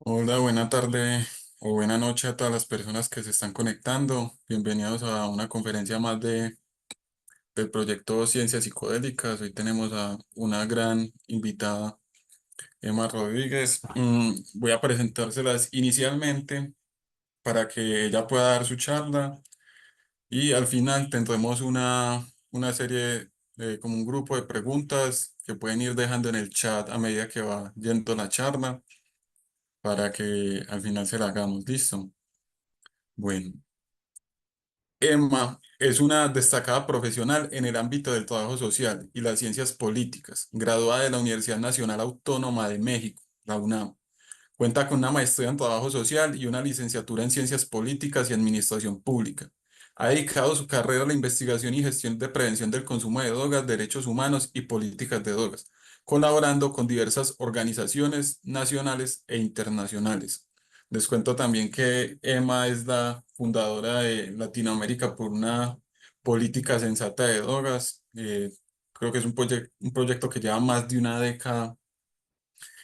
Hola, buena tarde o buena noche a todas las personas que se están conectando. Bienvenidos a una conferencia más del proyecto Ciencias Psicodélicas. Hoy tenemos a una gran invitada, Emma Rodríguez. Voy a presentárselas inicialmente para que ella pueda dar su charla y al final tendremos una serie, como un grupo de preguntas que pueden ir dejando en el chat a medida que va yendo la charla para que al final se la hagamos. ¿Listo? Bueno, Emma es una destacada profesional en el ámbito del trabajo social y las ciencias políticas, graduada de la Universidad Nacional Autónoma de México, la UNAM. Cuenta con una maestría en trabajo social y una licenciatura en ciencias políticas y administración pública. Ha dedicado su carrera a la investigación y gestión de prevención del consumo de drogas, derechos humanos y políticas de drogas, colaborando con diversas organizaciones nacionales e internacionales. Les cuento también que Emma es la fundadora de Latinoamérica por una política sensata de drogas. Creo que es un proyecto que lleva más de una década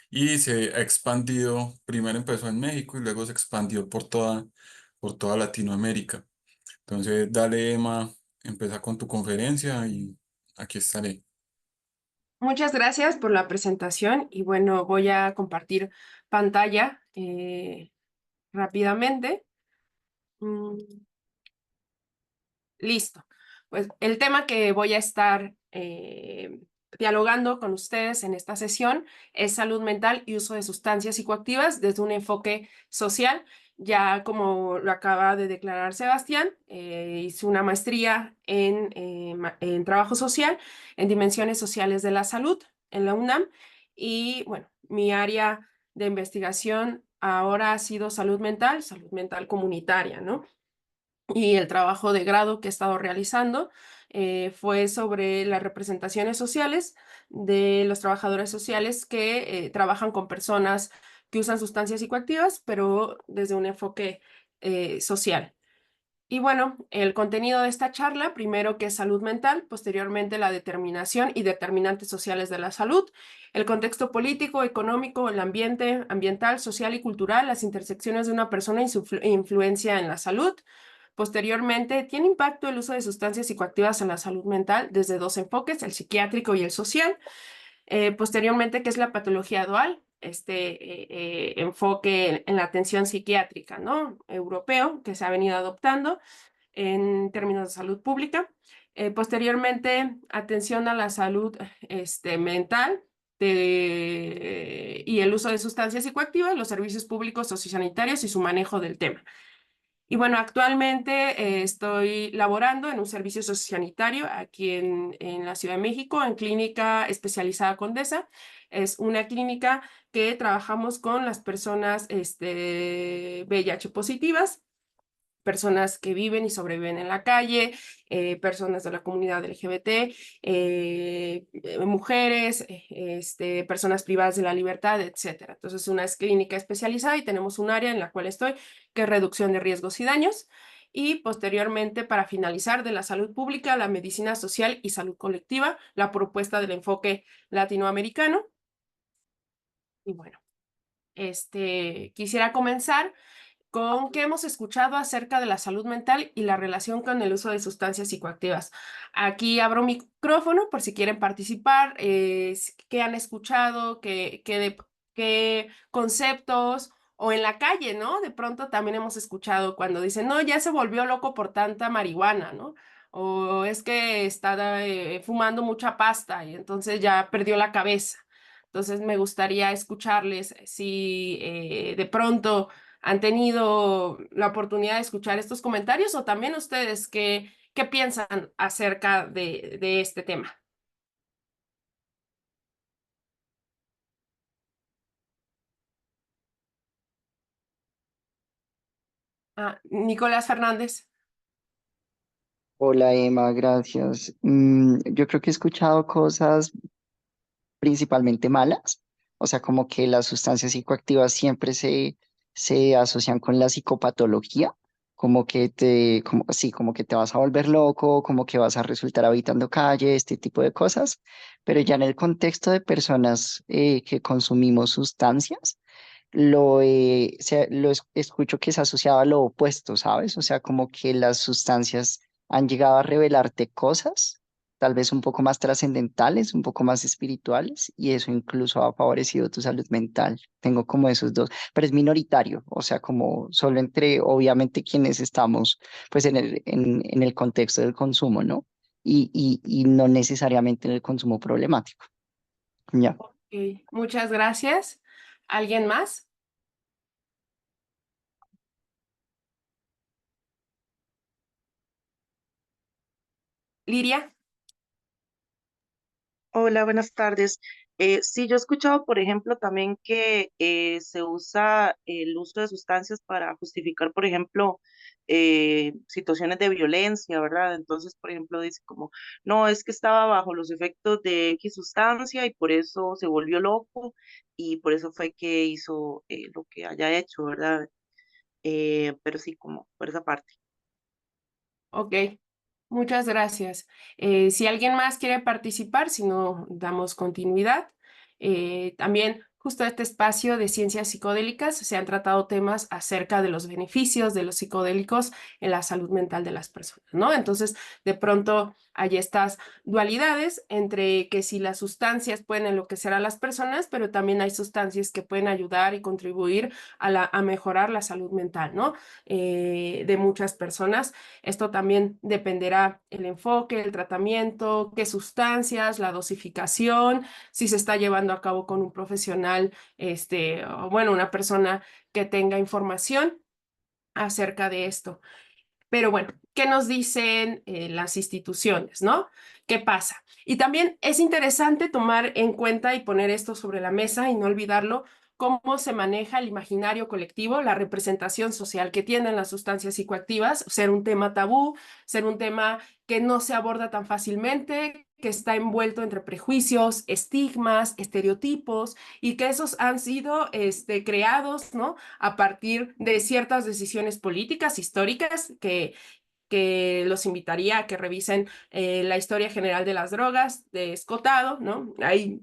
y se ha expandido. Primero empezó en México y luego se expandió por toda Latinoamérica. Entonces, dale, Emma, empieza con tu conferencia y aquí estaré. Muchas gracias por la presentación y bueno, voy a compartir pantalla rápidamente. Mm, Listo. Pues el tema que voy a estar dialogando con ustedes en esta sesión es salud mental y uso de sustancias psicoactivas desde un enfoque social. Ya como lo acaba de declarar Sebastián, hice una maestría en trabajo social, en dimensiones sociales de la salud en la UNAM y bueno, mi área de investigación ahora ha sido salud mental comunitaria, ¿no? Y el trabajo de grado que he estado realizando fue sobre las representaciones sociales de los trabajadores sociales que trabajan con personas que usan sustancias psicoactivas, pero desde un enfoque social. Y bueno, el contenido de esta charla, primero que es salud mental, posteriormente la determinación y determinantes sociales de la salud, el contexto político, económico, el ambiente ambiental, social y cultural, las intersecciones de una persona y su influencia en la salud. Posteriormente, tiene impacto el uso de sustancias psicoactivas en la salud mental desde dos enfoques, el psiquiátrico y el social. Posteriormente, ¿qué es la patología dual? Enfoque en la atención psiquiátrica, ¿no? Europeo, que se ha venido adoptando en términos de salud pública. Posteriormente, atención a la salud mental y el uso de sustancias psicoactivas, los servicios públicos sociosanitarios y su manejo del tema. Y bueno, actualmente estoy laborando en un servicio sociosanitario aquí en la Ciudad de México, en Clínica Especializada Condesa. Es una clínica que trabajamos con las personas VIH positivas, personas que viven y sobreviven en la calle, personas de la comunidad LGBT, mujeres, personas privadas de la libertad, etcétera. Entonces, una es clínica especializada y tenemos un área en la cual estoy, que es reducción de riesgos y daños. Y posteriormente, para finalizar, de la salud pública, la medicina social y salud colectiva, la propuesta del enfoque latinoamericano. Y bueno, quisiera comenzar con qué hemos escuchado acerca de la salud mental y la relación con el uso de sustancias psicoactivas. Aquí abro micrófono por si quieren participar, qué han escuchado, qué conceptos, o en la calle, ¿no? De pronto también hemos escuchado cuando dicen, no, ya se volvió loco por tanta marihuana, ¿no? O es que está fumando mucha pasta y entonces ya perdió la cabeza. Entonces me gustaría escucharles si de pronto han tenido la oportunidad de escuchar estos comentarios o también ustedes qué piensan acerca de este tema. Nicolás Fernández. Hola Emma, gracias. Yo creo que he escuchado cosas principalmente malas, o sea, como que las sustancias psicoactivas siempre se asocian con la psicopatología, sí, como que te vas a volver loco, como que vas a resultar habitando calle, este tipo de cosas, pero ya en el contexto de personas que consumimos sustancias, escucho que es asociado a lo opuesto, ¿sabes? O sea, como que las sustancias han llegado a revelarte cosas, tal vez un poco más trascendentales, un poco más espirituales, y eso incluso ha favorecido tu salud mental. Tengo como esos dos, pero es minoritario, o sea, como solo entre, obviamente, quienes estamos, pues, en el contexto del consumo, ¿no? Y no necesariamente en el consumo problemático. Ya. Ok, muchas gracias. ¿Alguien más? Liria. Hola, buenas tardes. Sí, yo he escuchado, por ejemplo, también que se usa el uso de sustancias para justificar, por ejemplo, situaciones de violencia, ¿verdad? Entonces, por ejemplo, dice como, no, es que estaba bajo los efectos de X sustancia y por eso se volvió loco y por eso fue que hizo lo que haya hecho, ¿verdad? Pero sí, como por esa parte. Ok, muchas gracias. Si alguien más quiere participar, si no, damos continuidad. También justo este espacio de ciencias psicodélicas se han tratado temas acerca de los beneficios de los psicodélicos en la salud mental de las personas, ¿no? Entonces, de pronto hay estas dualidades entre que si las sustancias pueden enloquecer a las personas, pero también hay sustancias que pueden ayudar y contribuir a mejorar la salud mental, ¿no? De muchas personas. Esto también dependerá el enfoque, el tratamiento, qué sustancias, la dosificación, si se está llevando a cabo con un profesional, o bueno, una persona que tenga información acerca de esto. Pero bueno, ¿qué nos dicen las instituciones, no? ¿Qué pasa? Y también es interesante tomar en cuenta y poner esto sobre la mesa y no olvidarlo, cómo se maneja el imaginario colectivo, la representación social que tienen las sustancias psicoactivas, ser un tema tabú, ser un tema que no se aborda tan fácilmente, que está envuelto entre prejuicios, estigmas, estereotipos, y que esos han sido creados, ¿no? A partir de ciertas decisiones políticas, históricas, que los invitaría a que revisen la historia general de las drogas de Escotado, ¿no? Ahí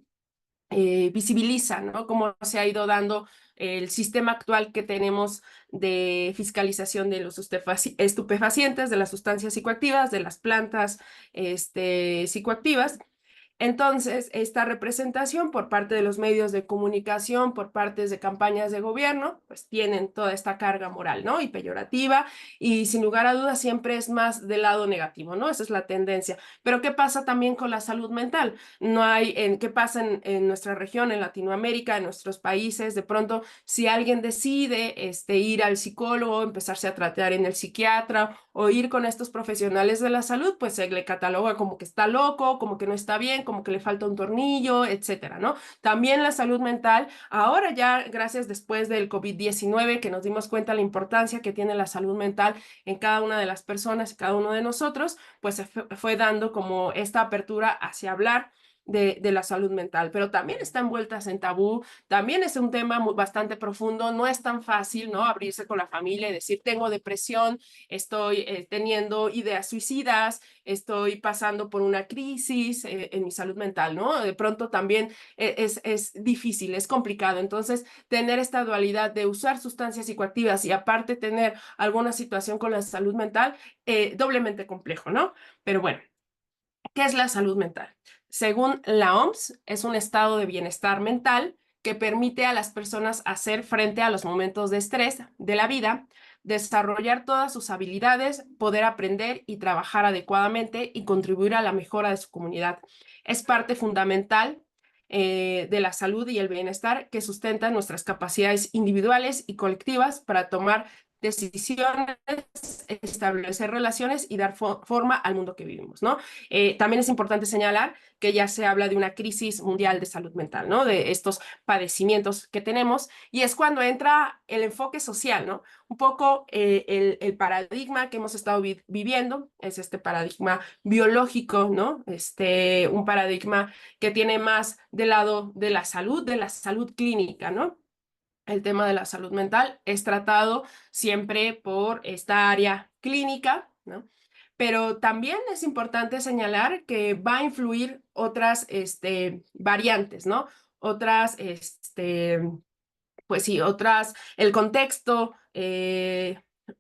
visibiliza, ¿no? Cómo se ha ido dando el sistema actual que tenemos de fiscalización de los estupefacientes, de las sustancias psicoactivas, de las plantas psicoactivas. Entonces, esta representación por parte de los medios de comunicación, por partes de campañas de gobierno, pues tienen toda esta carga moral, ¿no? Y peyorativa, y sin lugar a dudas siempre es más del lado negativo, ¿no? Esa es la tendencia. Pero ¿qué pasa también con la salud mental? No hay, ¿qué pasa en nuestra región, en Latinoamérica, en nuestros países? De pronto, si alguien decide ir al psicólogo, empezarse a tratar en el psiquiatra o ir con estos profesionales de la salud, pues se le cataloga como que está loco, como que no está bien, como que le falta un tornillo, etcétera, ¿no? También la salud mental, ahora ya gracias después del COVID-19, que nos dimos cuenta la importancia que tiene la salud mental en cada una de las personas, cada uno de nosotros, pues se fue dando como esta apertura hacia hablar de la salud mental, pero también está envueltas en tabú, también es un tema bastante profundo, no es tan fácil, ¿no? Abrirse con la familia y decir, tengo depresión, estoy teniendo ideas suicidas, estoy pasando por una crisis en mi salud mental, ¿no? De pronto también es difícil, es complicado. Entonces, tener esta dualidad de usar sustancias psicoactivas y aparte tener alguna situación con la salud mental, doblemente complejo, ¿no? Pero bueno, ¿qué es la salud mental? Según la OMS, es un estado de bienestar mental que permite a las personas hacer frente a los momentos de estrés de la vida, desarrollar todas sus habilidades, poder aprender y trabajar adecuadamente y contribuir a la mejora de su comunidad. Es parte fundamental de la salud y el bienestar que sustentan nuestras capacidades individuales y colectivas para tomar decisiones, establecer relaciones y dar forma al mundo que vivimos, ¿no? También es importante señalar que ya se habla de una crisis mundial de salud mental, ¿no? De estos padecimientos que tenemos, y es cuando entra el enfoque social, ¿no? Un poco el paradigma que hemos estado viviendo es este paradigma biológico, ¿no? Un paradigma que tiene más del lado de la salud clínica, ¿no? El tema de la salud mental es tratado siempre por esta área clínica, ¿no? Pero también es importante señalar que va a influir otras variantes, ¿no? Otras pues sí, el contexto,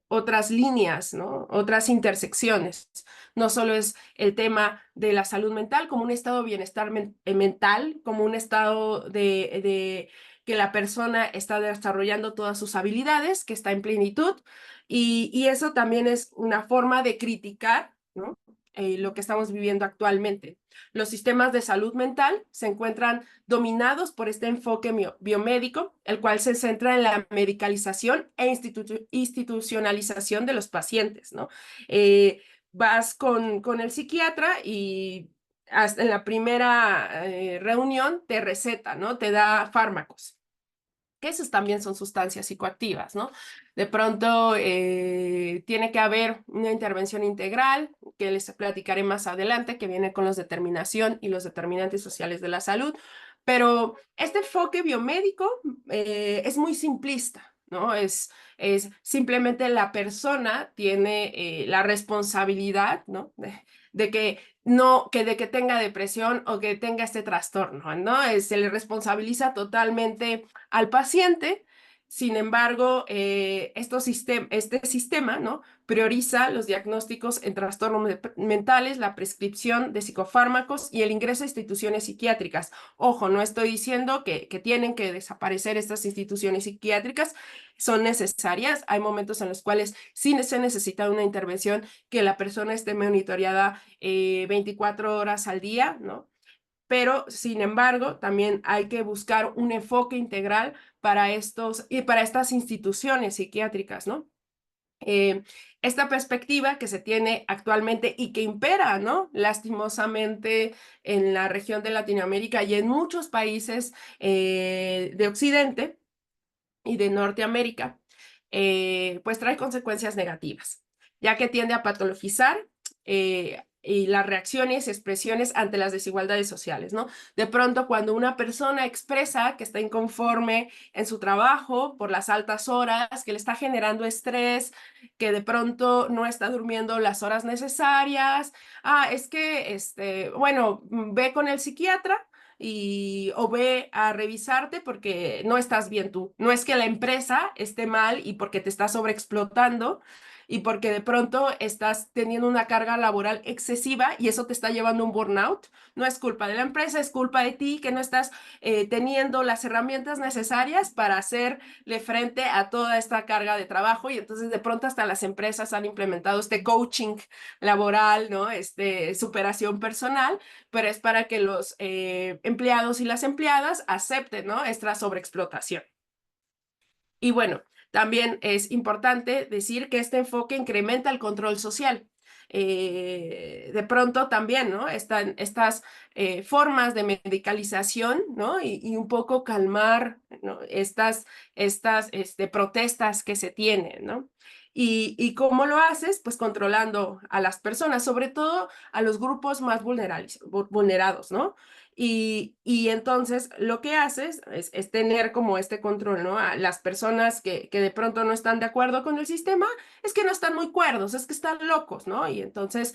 otras líneas, ¿no? Otras intersecciones. No solo es el tema de la salud mental como un estado de bienestar mental, como un estado de que la persona está desarrollando todas sus habilidades, que está en plenitud, y eso también es una forma de criticar, ¿no? Lo que estamos viviendo actualmente. Los sistemas de salud mental se encuentran dominados por este enfoque biomédico, el cual se centra en la medicalización e institucionalización de los pacientes, ¿no? Vas con el psiquiatra y hasta en la primera reunión te receta, ¿no? Te da fármacos, que esos también son sustancias psicoactivas, ¿no? De pronto tiene que haber una intervención integral, que les platicaré más adelante, que viene con los determinación y los determinantes sociales de la salud, pero este enfoque biomédico es muy simplista, ¿no? Es simplemente la persona tiene la responsabilidad, ¿no? De que no, de que tenga depresión o que tenga este trastorno, ¿no? Se le responsabiliza totalmente al paciente. Sin embargo, este sistema, ¿no? Prioriza los diagnósticos en trastornos mentales, la prescripción de psicofármacos y el ingreso a instituciones psiquiátricas. Ojo, no estoy diciendo que tienen que desaparecer estas instituciones psiquiátricas, son necesarias. Hay momentos en los cuales sí se necesita una intervención, que la persona esté monitoreada 24 horas al día, ¿no? Pero, sin embargo, también hay que buscar un enfoque integral para estas instituciones psiquiátricas, ¿no? Esta perspectiva que se tiene actualmente y que impera, ¿no? Lastimosamente en la región de Latinoamérica y en muchos países de Occidente y de Norteamérica, pues trae consecuencias negativas, ya que tiende a patologizar y las reacciones y expresiones ante las desigualdades sociales, ¿no? De pronto, cuando una persona expresa que está inconforme en su trabajo por las altas horas, que le está generando estrés, que de pronto no está durmiendo las horas necesarias, es que, bueno, ve con el psiquiatra o ve a revisarte porque no estás bien tú. No es que la empresa esté mal y porque te está sobreexplotando y porque de pronto estás teniendo una carga laboral excesiva y eso te está llevando a un burnout. No es culpa de la empresa, es culpa de ti que no estás teniendo las herramientas necesarias para hacerle frente a toda esta carga de trabajo, y entonces de pronto hasta las empresas han implementado este coaching laboral, ¿no? Superación personal, pero es para que los empleados y las empleadas acepten, ¿no? Esta sobreexplotación. Y bueno, también es importante decir que este enfoque incrementa el control social. De pronto también, ¿no? Estas formas de medicalización, ¿no? Y un poco calmar, ¿no? Estas protestas que se tienen, ¿no? ¿Y cómo lo haces? Pues controlando a las personas, sobre todo a los grupos más vulnerados, ¿no? Y entonces lo que haces es tener como este control, ¿no? A las personas que de pronto no están de acuerdo con el sistema, es que no están muy cuerdos, es que están locos, ¿no? Y entonces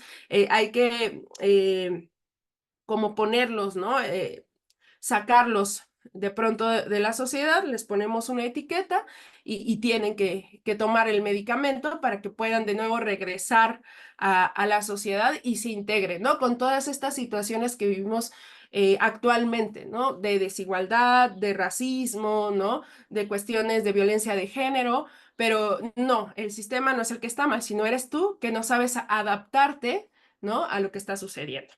hay que como ponerlos, ¿no? Sacarlos de pronto de la sociedad, les ponemos una etiqueta y tienen que tomar el medicamento para que puedan de nuevo regresar a la sociedad y se integren, ¿no? Con todas estas situaciones que vivimos actualmente, ¿no? De desigualdad, de racismo, ¿no? De cuestiones de violencia de género, pero no, el sistema no es el que está mal, sino eres tú que no sabes adaptarte, ¿no? A lo que está sucediendo.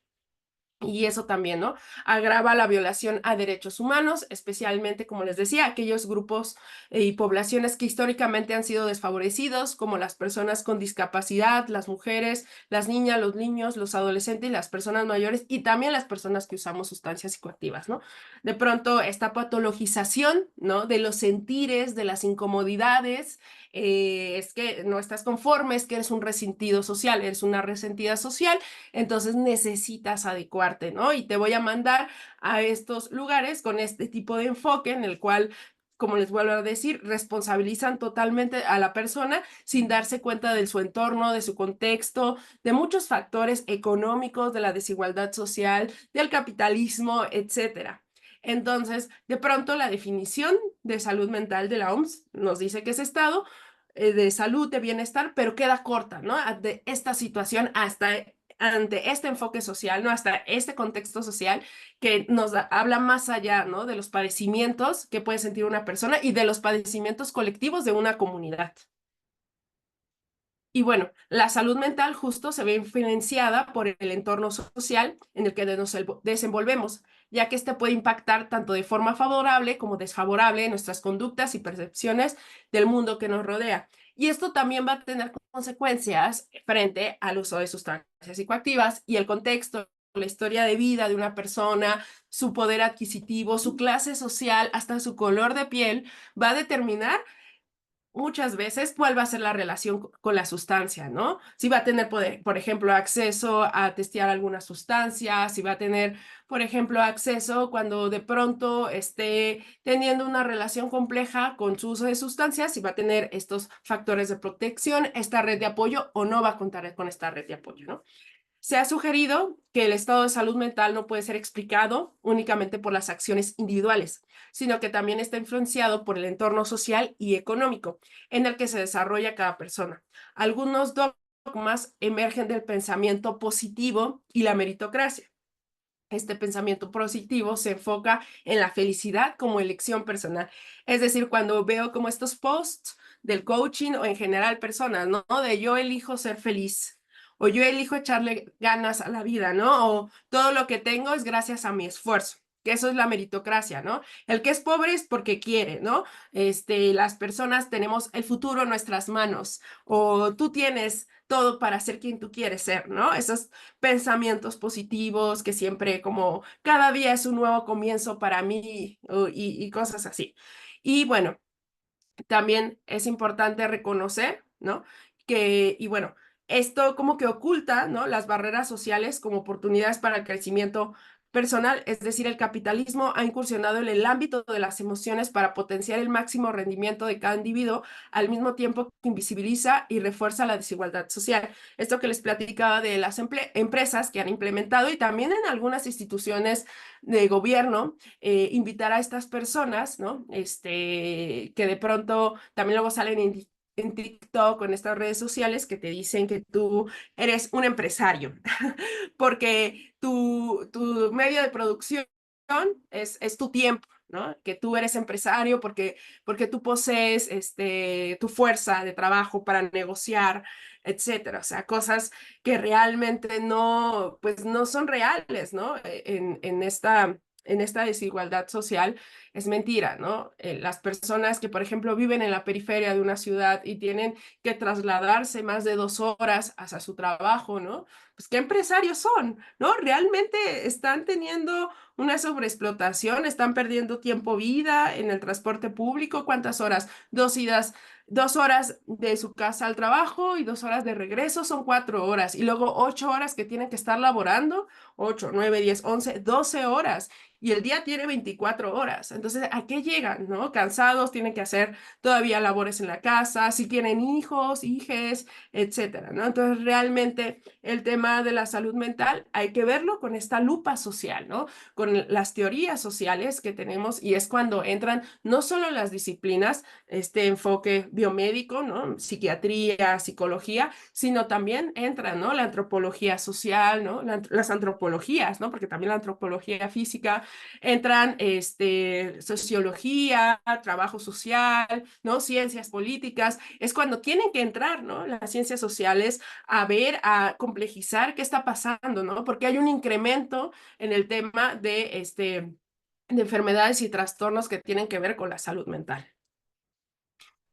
Y eso también, ¿no? Agrava la violación a derechos humanos, especialmente, como les decía, aquellos grupos y poblaciones que históricamente han sido desfavorecidos, como las personas con discapacidad, las mujeres, las niñas, los niños, los adolescentes y las personas mayores, y también las personas que usamos sustancias psicoactivas, ¿no? De pronto, esta patologización, ¿no? De los sentires, de las incomodidades, es que no estás conforme, es que eres un resentido social, eres una resentida social, entonces necesitas adecuarte, ¿no? Y te voy a mandar a estos lugares con este tipo de enfoque en el cual, como les vuelvo a decir, responsabilizan totalmente a la persona sin darse cuenta de su entorno, de su contexto, de muchos factores económicos, de la desigualdad social, del capitalismo, etcétera. Entonces, de pronto la definición de salud mental de la OMS nos dice que es estado de salud, de bienestar, pero queda corta, ¿no? De esta situación ante este enfoque social, ¿no? Hasta este contexto social que habla más allá, ¿no? De los padecimientos que puede sentir una persona y de los padecimientos colectivos de una comunidad. Y bueno, la salud mental justo se ve influenciada por el entorno social en el que nos desenvolvemos, ya que este puede impactar tanto de forma favorable como desfavorable en nuestras conductas y percepciones del mundo que nos rodea. Y esto también va a tener consecuencias frente al uso de sustancias psicoactivas y el contexto, la historia de vida de una persona, su poder adquisitivo, su clase social, hasta su color de piel, va a determinar muchas veces cuál va a ser la relación con la sustancia, ¿no? Si va a tener, por ejemplo, acceso a testear alguna sustancia, si va a tener, por ejemplo, acceso cuando de pronto esté teniendo una relación compleja con su uso de sustancias, si va a tener estos factores de protección, esta red de apoyo o no va a contar con esta red de apoyo, ¿no? Se ha sugerido que el estado de salud mental no puede ser explicado únicamente por las acciones individuales, sino que también está influenciado por el entorno social y económico en el que se desarrolla cada persona. Algunos dogmas emergen del pensamiento positivo y la meritocracia. Este pensamiento positivo se enfoca en la felicidad como elección personal. Es decir, cuando veo como estos posts del coaching o en general personas, ¿no? De yo elijo ser feliz o yo elijo echarle ganas a la vida, ¿no? O todo lo que tengo es gracias a mi esfuerzo, que eso es la meritocracia, ¿no? El que es pobre es porque quiere, ¿no? Las personas tenemos el futuro en nuestras manos o tú tienes todo para ser quien tú quieres ser, ¿no? Esos pensamientos positivos que siempre como cada día es un nuevo comienzo para mí y cosas así. Y bueno, también es importante reconocer, ¿no? Y bueno, esto como que oculta, ¿no? Las barreras sociales como oportunidades para el crecimiento personal, es decir, el capitalismo ha incursionado en el ámbito de las emociones para potenciar el máximo rendimiento de cada individuo, al mismo tiempo que invisibiliza y refuerza la desigualdad social. Esto que les platicaba de las empresas que han implementado y también en algunas instituciones de gobierno, invitar a estas personas, ¿no? Que de pronto también luego salen en TikTok o en estas redes sociales que te dicen que tú eres un empresario, porque tu medio de producción es tu tiempo, ¿no? Que tú eres empresario porque tú posees tu fuerza de trabajo para negociar, etcétera. O sea, cosas que realmente no, pues no son reales, ¿no? En esta desigualdad social es mentira, ¿no? Las personas que, por ejemplo, viven en la periferia de una ciudad y tienen que trasladarse más de 2 horas hacia su trabajo, ¿no? Pues qué empresarios son, ¿no? Realmente están teniendo una sobreexplotación, están perdiendo tiempo, vida en el transporte público. ¿Cuántas horas? 2 idas, 2 horas de su casa al trabajo y 2 horas de regreso son 4 horas. Y luego 8 horas que tienen que estar laborando, 8, 9, 10, 11, 12 horas. Y el día tiene 24 horas. Entonces, ¿a qué llegan, no? Cansados, tienen que hacer todavía labores en la casa, si tienen hijos, hijes, etcétera, ¿no? Entonces, realmente el tema de la salud mental hay que verlo con esta lupa social, ¿no? Con las teorías sociales que tenemos y es cuando entran no solo las disciplinas, este enfoque biomédico, ¿no? Psiquiatría, psicología, sino también entra, ¿no? La antropología social, ¿no? Las antropologías, ¿no? Porque también la antropología física entran, sociología, trabajo social, ¿no? Ciencias políticas, es cuando tienen que entrar, ¿no? Las ciencias sociales a ver, a complejizar qué está pasando, ¿no? Porque hay un incremento en el tema de enfermedades y trastornos que tienen que ver con la salud mental.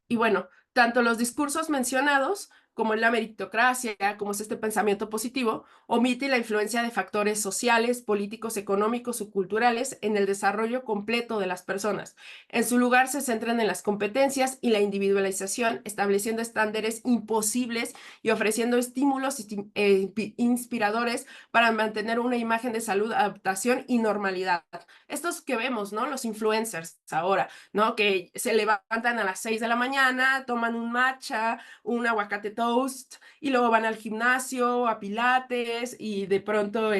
Y bueno, tanto los discursos mencionados, como en la meritocracia, como es este pensamiento positivo, omite la influencia de factores sociales, políticos, económicos o culturales en el desarrollo completo de las personas. En su lugar se centran en las competencias y la individualización, estableciendo estándares imposibles y ofreciendo estímulos inspiradores para mantener una imagen de salud, adaptación y normalidad. Estos que vemos, ¿no? Los influencers ahora, ¿no? Que se levantan a las 6 de la mañana, toman un matcha, un aguacate toast y luego van al gimnasio, a pilates y de pronto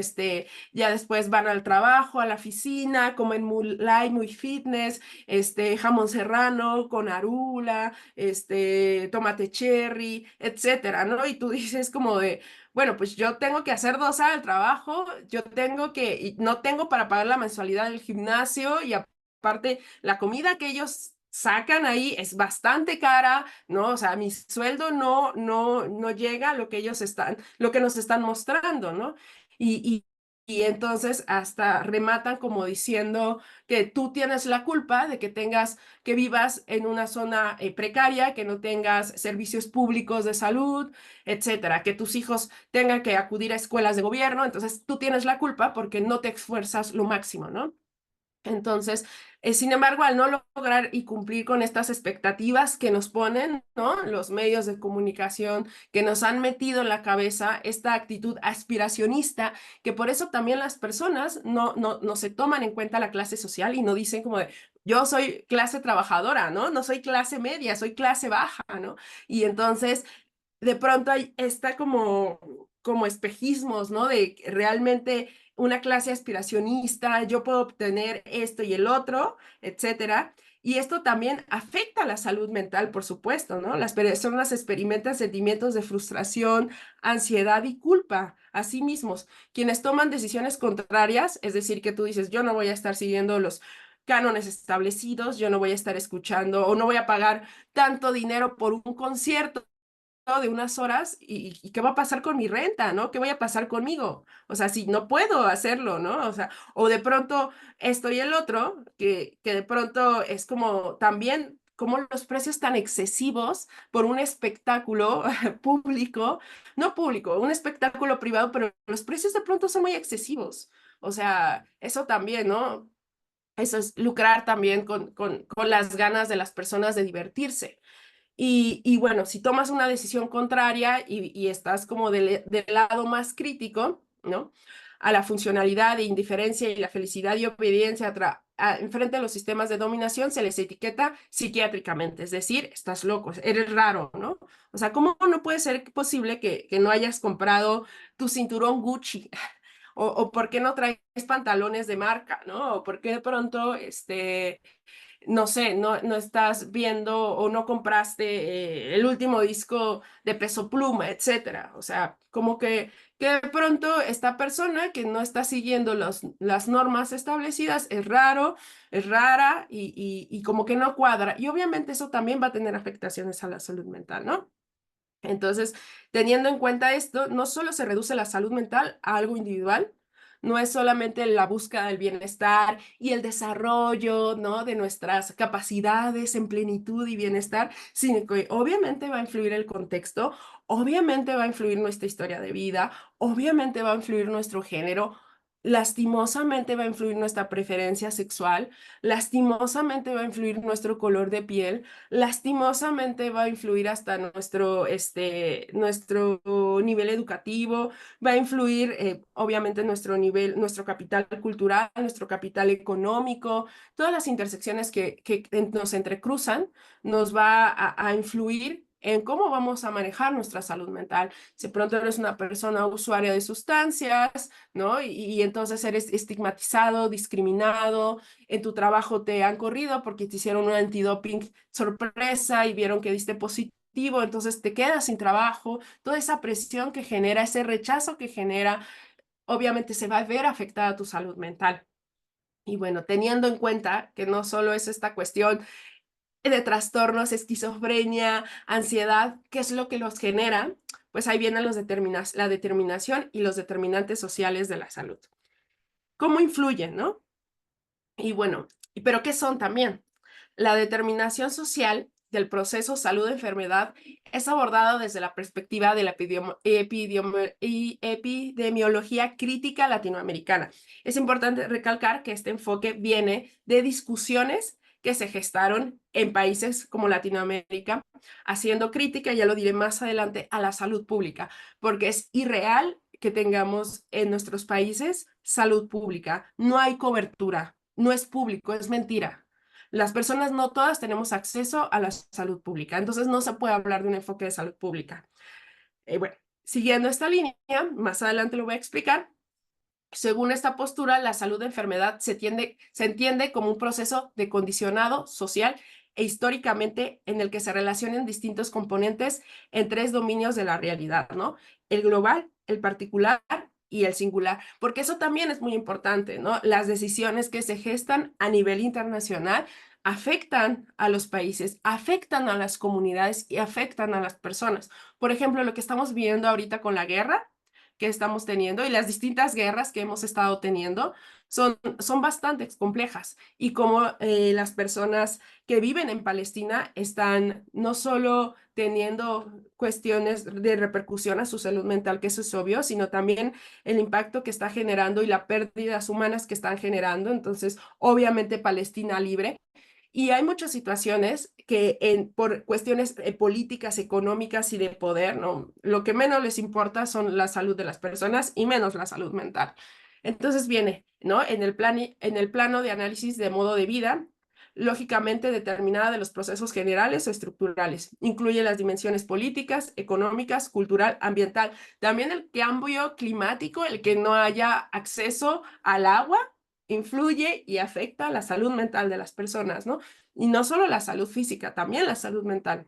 ya después van al trabajo, a la oficina, comen muy light, muy fitness, jamón serrano con arula, tomate cherry, etcétera, ¿no? Y tú dices como de, bueno, pues yo tengo que hacer 2 horas al trabajo, y no tengo para pagar la mensualidad del gimnasio y aparte la comida que ellos sacan ahí es bastante cara, ¿no? O sea, mi sueldo no llega a lo que lo que nos están mostrando, ¿no? Y entonces hasta rematan como diciendo que tú tienes la culpa de que vivas en una zona precaria, que no tengas servicios públicos de salud, etcétera, que tus hijos tengan que acudir a escuelas de gobierno, entonces tú tienes la culpa porque no te esfuerzas lo máximo, ¿no? Entonces, sin embargo, al no lograr y cumplir con estas expectativas que nos ponen, ¿no? Los medios de comunicación que nos han metido en la cabeza esta actitud aspiracionista, que por eso también las personas no se toman en cuenta la clase social y no dicen como de, yo soy clase trabajadora, ¿no? No soy clase media, soy clase baja, ¿no? Y entonces de pronto hay como espejismos, ¿no? De que realmente una clase aspiracionista, yo puedo obtener esto y el otro, etcétera. Y esto también afecta a la salud mental, por supuesto, ¿no? Las personas experimentan sentimientos de frustración, ansiedad y culpa a sí mismos. Quienes toman decisiones contrarias, es decir, que tú dices, yo no voy a estar siguiendo los cánones establecidos, yo no voy a estar escuchando o no voy a pagar tanto dinero por un concierto de unas horas y qué va a pasar con mi renta, ¿no? ¿Qué voy a pasar conmigo? O sea, si no puedo hacerlo, ¿no? O sea, o de pronto esto y el otro, que de pronto es como también como los precios tan excesivos por un espectáculo público, no público, un espectáculo privado, pero los precios de pronto son muy excesivos. O sea, eso también, ¿no? Eso es lucrar también con las ganas de las personas de divertirse. Y bueno, si tomas una decisión contraria y estás como del lado más crítico, ¿no? A la funcionalidad de indiferencia y la felicidad y obediencia enfrente de los sistemas de dominación, se les etiqueta psiquiátricamente, es decir, estás loco, eres raro, ¿no? O sea, ¿cómo no puede ser posible que no hayas comprado tu cinturón Gucci? O ¿por qué no traes pantalones de marca, ¿no? O ¿por qué de pronto, no sé, no estás viendo o no compraste el último disco de Peso Pluma, etcétera? O sea, como que de pronto esta persona que no está siguiendo las normas establecidas es raro, es rara y como que no cuadra. Y obviamente eso también va a tener afectaciones a la salud mental, ¿no? Entonces, teniendo en cuenta esto, no solo se reduce la salud mental a algo individual, no es solamente la búsqueda del bienestar y el desarrollo, ¿no? De nuestras capacidades en plenitud y bienestar, sino que obviamente va a influir el contexto, obviamente va a influir nuestra historia de vida, obviamente va a influir nuestro género, lastimosamente va a influir nuestra preferencia sexual, lastimosamente va a influir nuestro color de piel, lastimosamente va a influir hasta nuestro nivel educativo, va a influir obviamente nuestro nivel, nuestro capital cultural, nuestro capital económico, todas las intersecciones que nos entrecruzan nos va a influir en cómo vamos a manejar nuestra salud mental. Si pronto eres una persona usuaria de sustancias, ¿no? Y entonces eres estigmatizado, discriminado, en tu trabajo te han corrido porque te hicieron un antidoping sorpresa y vieron que diste positivo, entonces te quedas sin trabajo, toda esa presión que genera, ese rechazo que genera, obviamente se va a ver afectada tu salud mental. Y bueno, teniendo en cuenta que no solo es esta cuestión de trastornos, esquizofrenia, ansiedad, ¿qué es lo que los genera? Pues ahí vienen la determinación y los determinantes sociales de la salud. ¿Cómo influyen, no? Y bueno, ¿pero qué son también? La determinación social del proceso salud-enfermedad es abordada desde la perspectiva de la epidemiología crítica latinoamericana. Es importante recalcar que este enfoque viene de discusiones que se gestaron en países como Latinoamérica, haciendo crítica, ya lo diré más adelante, a la salud pública, porque es irreal que tengamos en nuestros países salud pública. No hay cobertura, no es público, es mentira. Las personas no todas tenemos acceso a la salud pública, entonces no se puede hablar de un enfoque de salud pública. Bueno, siguiendo esta línea, más adelante lo voy a explicar. Según esta postura, la salud de enfermedad se entiende como un proceso de condicionado social e históricamente en el que se relacionan distintos componentes en tres dominios de la realidad, ¿no? El global, el particular y el singular, porque eso también es muy importante, ¿no? Las decisiones que se gestan a nivel internacional afectan a los países, afectan a las comunidades y afectan a las personas. Por ejemplo, lo que estamos viendo ahorita con la guerra que estamos teniendo y las distintas guerras que hemos estado teniendo son bastante complejas y como las personas que viven en Palestina están no solo teniendo cuestiones de repercusión a su salud mental, que eso es obvio, sino también el impacto que está generando y las pérdidas humanas que están generando. Entonces, obviamente Palestina libre. Y hay muchas situaciones que por cuestiones políticas, económicas y de poder, ¿no? Lo que menos les importa son la salud de las personas y menos la salud mental. Entonces viene, ¿no? En el plano de análisis de modo de vida, lógicamente determinada de los procesos generales o estructurales. Incluye las dimensiones políticas, económicas, cultural, ambiental. También el cambio climático, el que no haya acceso al agua influye y afecta la salud mental de las personas, ¿no? Y no solo la salud física, también la salud mental.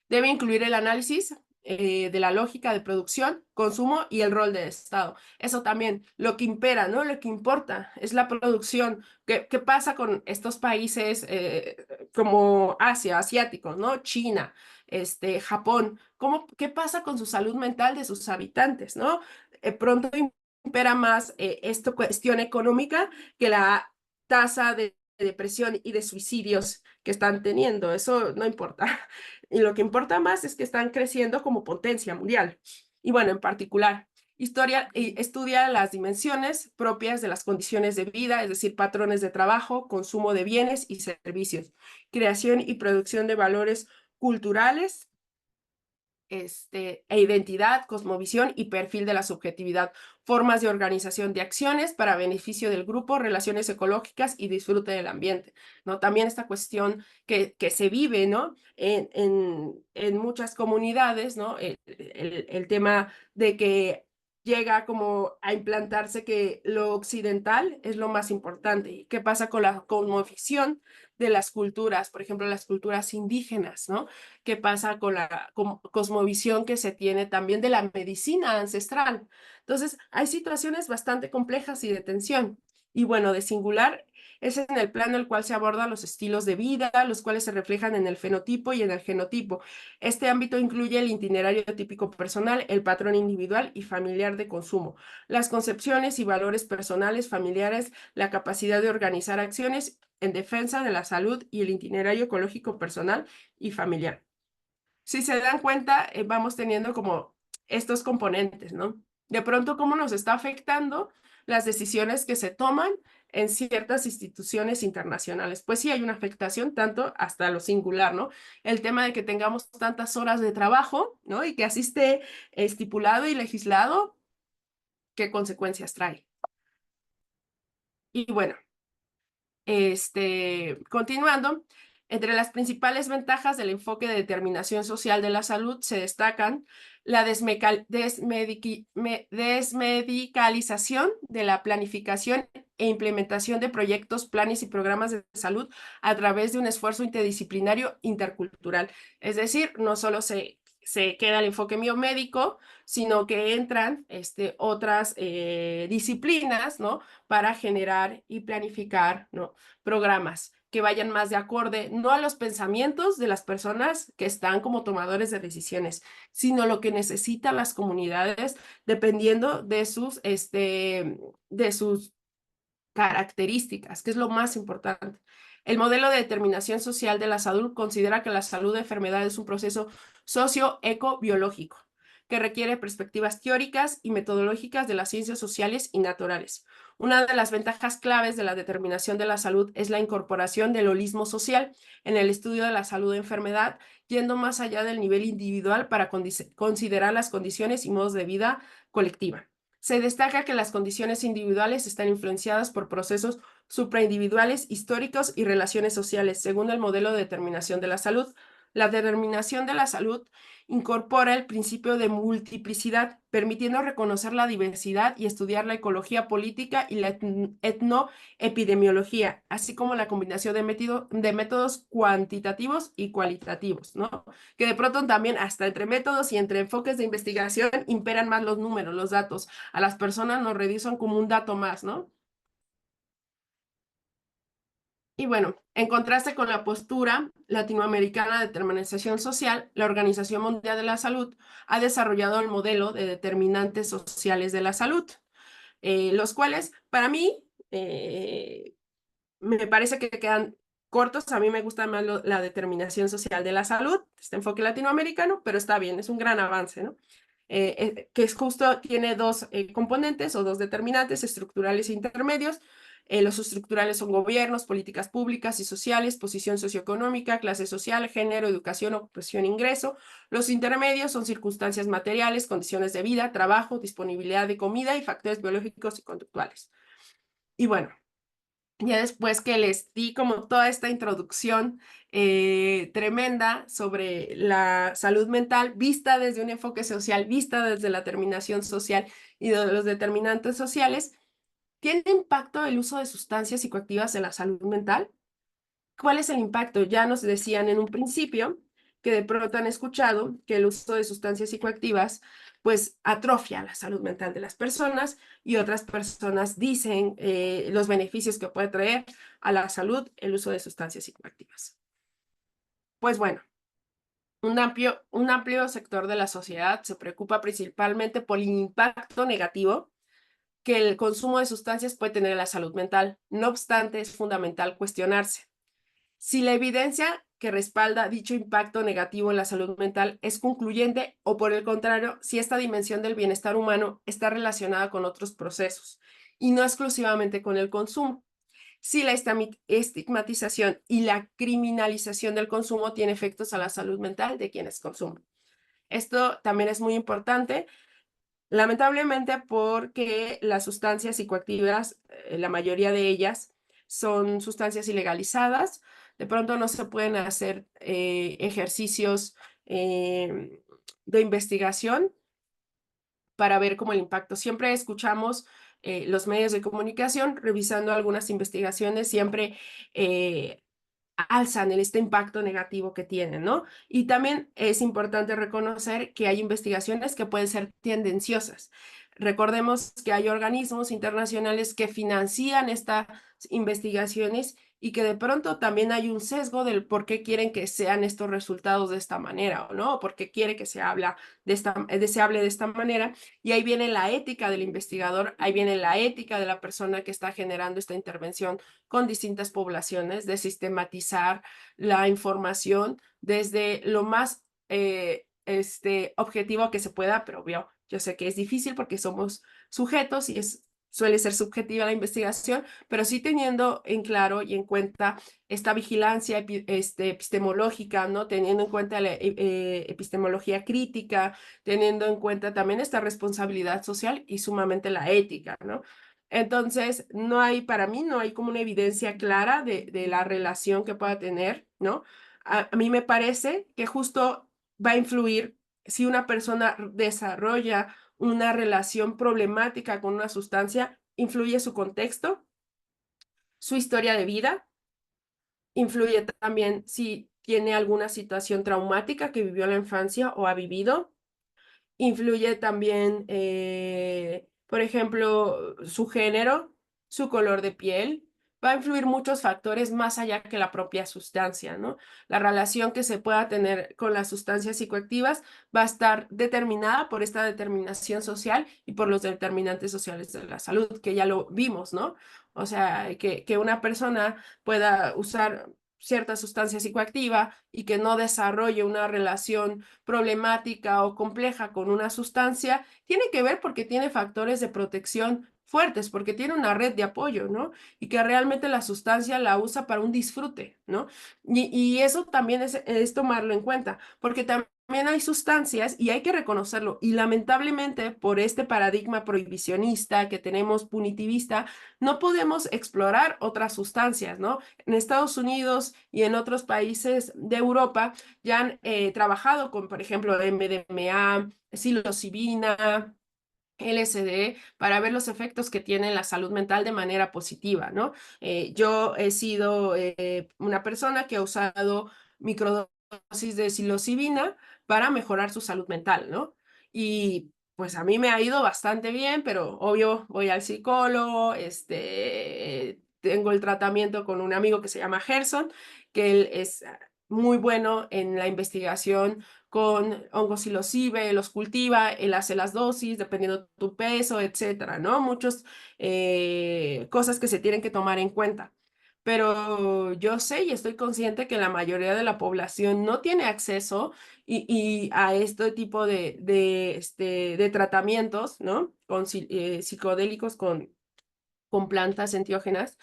Debe incluir el análisis de la lógica de producción, consumo y el rol del Estado. Eso también, lo que impera, ¿no? Lo que importa es la producción. ¿Qué pasa con estos países como Asia, asiáticos, ¿no? China, Japón. ¿Qué pasa con su salud mental de sus habitantes, ¿no? Pronto impera más esta cuestión económica que la tasa de depresión y de suicidios que están teniendo. Eso no importa. Y lo que importa más es que están creciendo como potencia mundial. Y bueno, en particular, estudia las dimensiones propias de las condiciones de vida, es decir, patrones de trabajo, consumo de bienes y servicios, creación y producción de valores culturales, identidad, cosmovisión y perfil de la subjetividad, formas de organización de acciones para beneficio del grupo, relaciones ecológicas y disfrute del ambiente, ¿no? También esta cuestión que se vive, ¿no? En muchas comunidades, ¿no? El tema de que llega como a implantarse que lo occidental es lo más importante. ¿Qué pasa con la cosmovisión de las culturas? Por ejemplo, las culturas indígenas, ¿no? ¿Qué pasa con la cosmovisión que se tiene también de la medicina ancestral? Entonces, hay situaciones bastante complejas y de tensión. Y bueno, de singular es en el plano en el cual se abordan los estilos de vida, los cuales se reflejan en el fenotipo y en el genotipo. Este ámbito incluye el itinerario típico personal, el patrón individual y familiar de consumo, las concepciones y valores personales, familiares, la capacidad de organizar acciones en defensa de la salud y el itinerario ecológico personal y familiar. Si se dan cuenta, vamos teniendo como estos componentes, ¿no? De pronto, cómo nos está afectando las decisiones que se toman en ciertas instituciones internacionales. Pues sí, hay una afectación tanto hasta lo singular, ¿no? El tema de que tengamos tantas horas de trabajo, ¿no? Y que así esté estipulado y legislado, ¿qué consecuencias trae? Y bueno, continuando, entre las principales ventajas del enfoque de determinación social de la salud se destacan la desmedicalización de la planificación e implementación de proyectos, planes y programas de salud a través de un esfuerzo interdisciplinario intercultural. Es decir, no solo se queda el enfoque biomédico, sino que entran otras disciplinas, ¿no? Para generar y planificar, ¿no? Programas que vayan más de acorde, no a los pensamientos de las personas que están como tomadores de decisiones, sino lo que necesitan las comunidades dependiendo de sus características, que es lo más importante. El modelo de determinación social de la salud considera que la salud de enfermedad es un proceso socio-eco-biológico que requiere perspectivas teóricas y metodológicas de las ciencias sociales y naturales. Una de las ventajas claves de la determinación de la salud es la incorporación del holismo social en el estudio de la salud de enfermedad, yendo más allá del nivel individual para considerar las condiciones y modos de vida colectiva. Se destaca que las condiciones individuales están influenciadas por procesos supraindividuales, históricos y relaciones sociales, según el modelo de determinación de la salud. La determinación de la salud incorpora el principio de multiplicidad, permitiendo reconocer la diversidad y estudiar la ecología política y la etnoepidemiología, así como la combinación de métodos cuantitativos y cualitativos, ¿no? Que de pronto también hasta entre métodos y entre enfoques de investigación imperan más los números, los datos. A las personas nos reducen como un dato más, ¿no? Y bueno, en contraste con la postura latinoamericana de determinación social, la Organización Mundial de la Salud ha desarrollado el modelo de determinantes sociales de la salud, los cuales para mí me parece que quedan cortos. A mí me gusta más la determinación social de la salud, este enfoque latinoamericano, pero está bien, es un gran avance, ¿no? Que es justo, tiene dos componentes o dos determinantes estructurales e intermedios. Los estructurales son gobiernos, políticas públicas y sociales, posición socioeconómica, clase social, género, educación, ocupación, ingreso. Los intermedios son circunstancias materiales, condiciones de vida, trabajo, disponibilidad de comida y factores biológicos y conductuales. Y bueno, ya después que les di como toda esta introducción tremenda sobre la salud mental, vista desde un enfoque social, vista desde la determinación social y de los determinantes sociales, ¿tiene impacto el uso de sustancias psicoactivas en la salud mental? ¿Cuál es el impacto? Ya nos decían en un principio que de pronto han escuchado que el uso de sustancias psicoactivas pues atrofia la salud mental de las personas, y otras personas dicen los beneficios que puede traer a la salud el uso de sustancias psicoactivas. Pues bueno, un amplio sector de la sociedad se preocupa principalmente por el impacto negativo que el consumo de sustancias puede tener en la salud mental. No obstante, es fundamental cuestionarse si la evidencia que respalda dicho impacto negativo en la salud mental es concluyente, o por el contrario, si esta dimensión del bienestar humano está relacionada con otros procesos y no exclusivamente con el consumo. Si la estigmatización y la criminalización del consumo tiene efectos a la salud mental de quienes consumen. Esto también es muy importante, lamentablemente, porque las sustancias psicoactivas, la mayoría de ellas, son sustancias ilegalizadas. De pronto no se pueden hacer ejercicios de investigación para ver cómo el impacto. Siempre escuchamos los medios de comunicación revisando algunas investigaciones, siempre alzan este impacto negativo que tienen, ¿no? Y también es importante reconocer que hay investigaciones que pueden ser tendenciosas. Recordemos que hay organismos internacionales que financian estas investigaciones y que de pronto también hay un sesgo del por qué quieren que sean estos resultados de esta manera, ¿o no? Por qué quiere que se hable de esta manera. Y ahí viene la ética del investigador, ahí viene la ética de la persona que está generando esta intervención con distintas poblaciones, de sistematizar la información desde lo más objetivo que se pueda, pero obvio, yo sé que es difícil porque somos sujetos y suele ser subjetiva la investigación, pero sí teniendo en claro y en cuenta esta vigilancia epistemológica, ¿no? Teniendo en cuenta la epistemología crítica, teniendo en cuenta también esta responsabilidad social y sumamente la ética, ¿no? Entonces, para mí, no hay como una evidencia clara de la relación que pueda tener, ¿no? A mí me parece que justo va a influir si una persona desarrolla una relación problemática con una sustancia, influye su contexto, su historia de vida, influye también si tiene alguna situación traumática que vivió en la infancia o ha vivido. Influye también, por ejemplo, su género, su color de piel. Va a influir muchos factores más allá que la propia sustancia, ¿no? La relación que se pueda tener con las sustancias psicoactivas va a estar determinada por esta determinación social y por los determinantes sociales de la salud, que ya lo vimos, ¿no? O sea, que una persona pueda usar cierta sustancia psicoactiva y que no desarrolle una relación problemática o compleja con una sustancia, tiene que ver porque tiene factores de protección fuertes, porque tiene una red de apoyo, ¿no? Y que realmente la sustancia la usa para un disfrute, ¿no? Y eso también es tomarlo en cuenta, porque también también hay sustancias y hay que reconocerlo. Y lamentablemente por este paradigma prohibicionista que tenemos punitivista, no podemos explorar otras sustancias, ¿no? En Estados Unidos y en otros países de Europa ya han trabajado con, por ejemplo, MDMA, psilocibina, LSD, para ver los efectos que tiene en la salud mental de manera positiva, ¿no? Yo he sido una persona que ha usado microdosis de psilocibina para mejorar su salud mental, ¿no? Y pues a mí me ha ido bastante bien, pero obvio voy al psicólogo, tengo el tratamiento con un amigo que se llama Gerson, que él es muy bueno en la investigación con hongos psilocibe, los cultiva, él hace las dosis dependiendo de tu peso, etcétera, ¿no? Muchas cosas que se tienen que tomar en cuenta. Pero yo sé y estoy consciente que la mayoría de la población no tiene acceso y a este tipo de tratamientos, ¿no? Con psicodélicos, con plantas enteógenas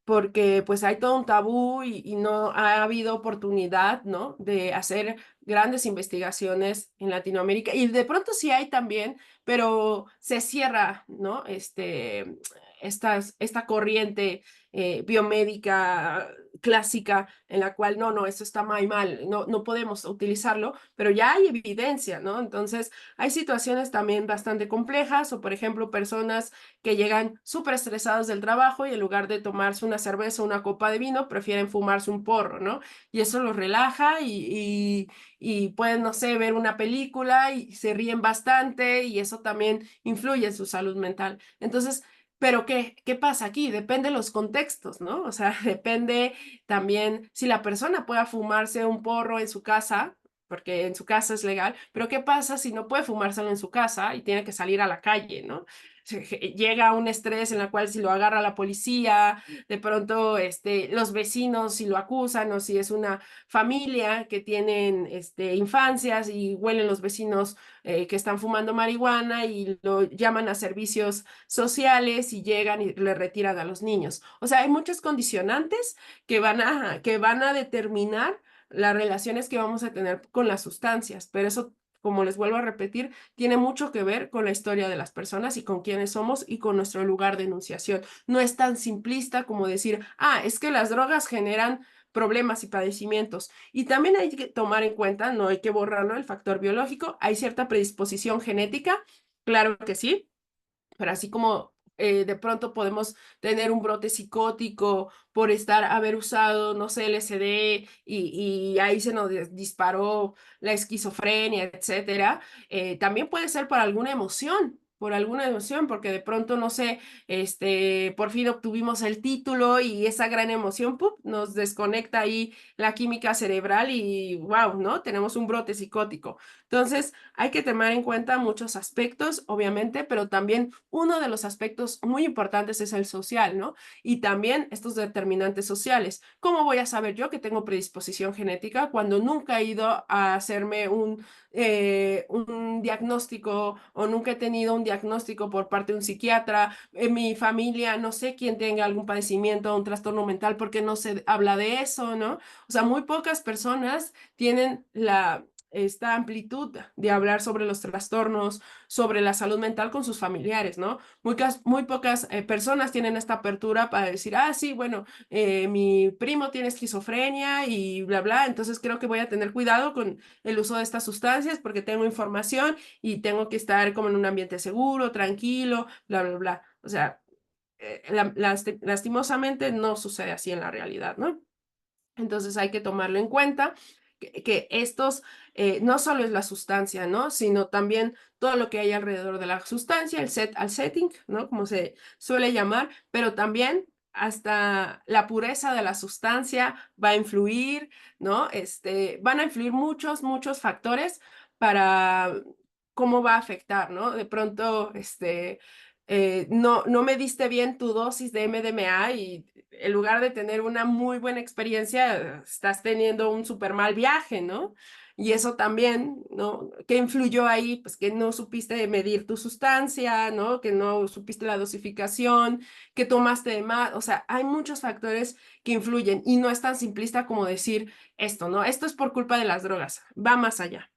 porque pues hay todo un tabú y no ha habido oportunidad, ¿no? De hacer grandes investigaciones en Latinoamérica. Y de pronto sí hay también, pero se cierra, ¿no? Esta corriente biomédica clásica en la cual no, eso está muy mal, no podemos utilizarlo, pero ya hay evidencia, ¿no? Entonces, hay situaciones también bastante complejas o, por ejemplo, personas que llegan súper estresados del trabajo y en lugar de tomarse una cerveza o una copa de vino, prefieren fumarse un porro, ¿no? Y eso los relaja y pueden, no sé, ver una película y se ríen bastante y eso también influye en su salud mental. Entonces, pero ¿qué pasa aquí? Depende de los contextos, ¿no? O sea, depende también si la persona pueda fumarse un porro en su casa, porque en su casa es legal, pero ¿qué pasa si no puede fumárselo en su casa y tiene que salir a la calle, ¿no? Llega a un estrés en la cual si lo agarra la policía, de pronto los vecinos si lo acusan o si es una familia que tienen infancias y huelen los vecinos que están fumando marihuana y lo llaman a servicios sociales y llegan y le retiran a los niños. O sea, hay muchos condicionantes que van a determinar las relaciones que vamos a tener con las sustancias, pero eso, como les vuelvo a repetir, tiene mucho que ver con la historia de las personas y con quiénes somos y con nuestro lugar de enunciación. No es tan simplista como decir, es que las drogas generan problemas y padecimientos. Y también hay que tomar en cuenta, no hay que borrarlo, el factor biológico, hay cierta predisposición genética, claro que sí, pero así como de pronto podemos tener un brote psicótico por haber usado, no sé, LSD y ahí se nos disparó la esquizofrenia, etcétera, también puede ser por alguna emoción, porque de pronto, no sé, por fin obtuvimos el título y esa gran emoción, ¡pum!, nos desconecta ahí la química cerebral y wow, ¿no? Tenemos un brote psicótico. Entonces, hay que tomar en cuenta muchos aspectos, obviamente, pero también uno de los aspectos muy importantes es el social, ¿no? Y también estos determinantes sociales. ¿Cómo voy a saber yo que tengo predisposición genética cuando nunca he ido a hacerme un diagnóstico o nunca he tenido un diagnóstico por parte de un psiquiatra? En mi familia no sé quién tenga algún padecimiento o un trastorno mental porque no se habla de eso, ¿no? O sea, muy pocas personas tienen esta amplitud de hablar sobre los trastornos, sobre la salud mental con sus familiares, ¿no? Muy pocas personas tienen esta apertura para decir, sí, bueno, mi primo tiene esquizofrenia y bla, bla, entonces creo que voy a tener cuidado con el uso de estas sustancias porque tengo información y tengo que estar como en un ambiente seguro, tranquilo, bla, bla, bla. O sea, lastimosamente no sucede así en la realidad, ¿no? Entonces hay que tomarlo en cuenta, que estos no solo es la sustancia, ¿no? Sino también todo lo que hay alrededor de la sustancia, al setting, ¿no? Como se suele llamar, pero también hasta la pureza de la sustancia va a influir, ¿no? Van a influir muchos factores para cómo va a afectar, ¿no? De pronto, no mediste bien tu dosis de MDMA y en lugar de tener una muy buena experiencia, estás teniendo un súper mal viaje, ¿no? Y eso también, ¿no? ¿Qué influyó ahí? Pues que no supiste medir tu sustancia, ¿no? Que no supiste la dosificación, que tomaste de más. O sea, hay muchos factores que influyen y no es tan simplista como decir esto, ¿no? Esto es por culpa de las drogas, va más allá.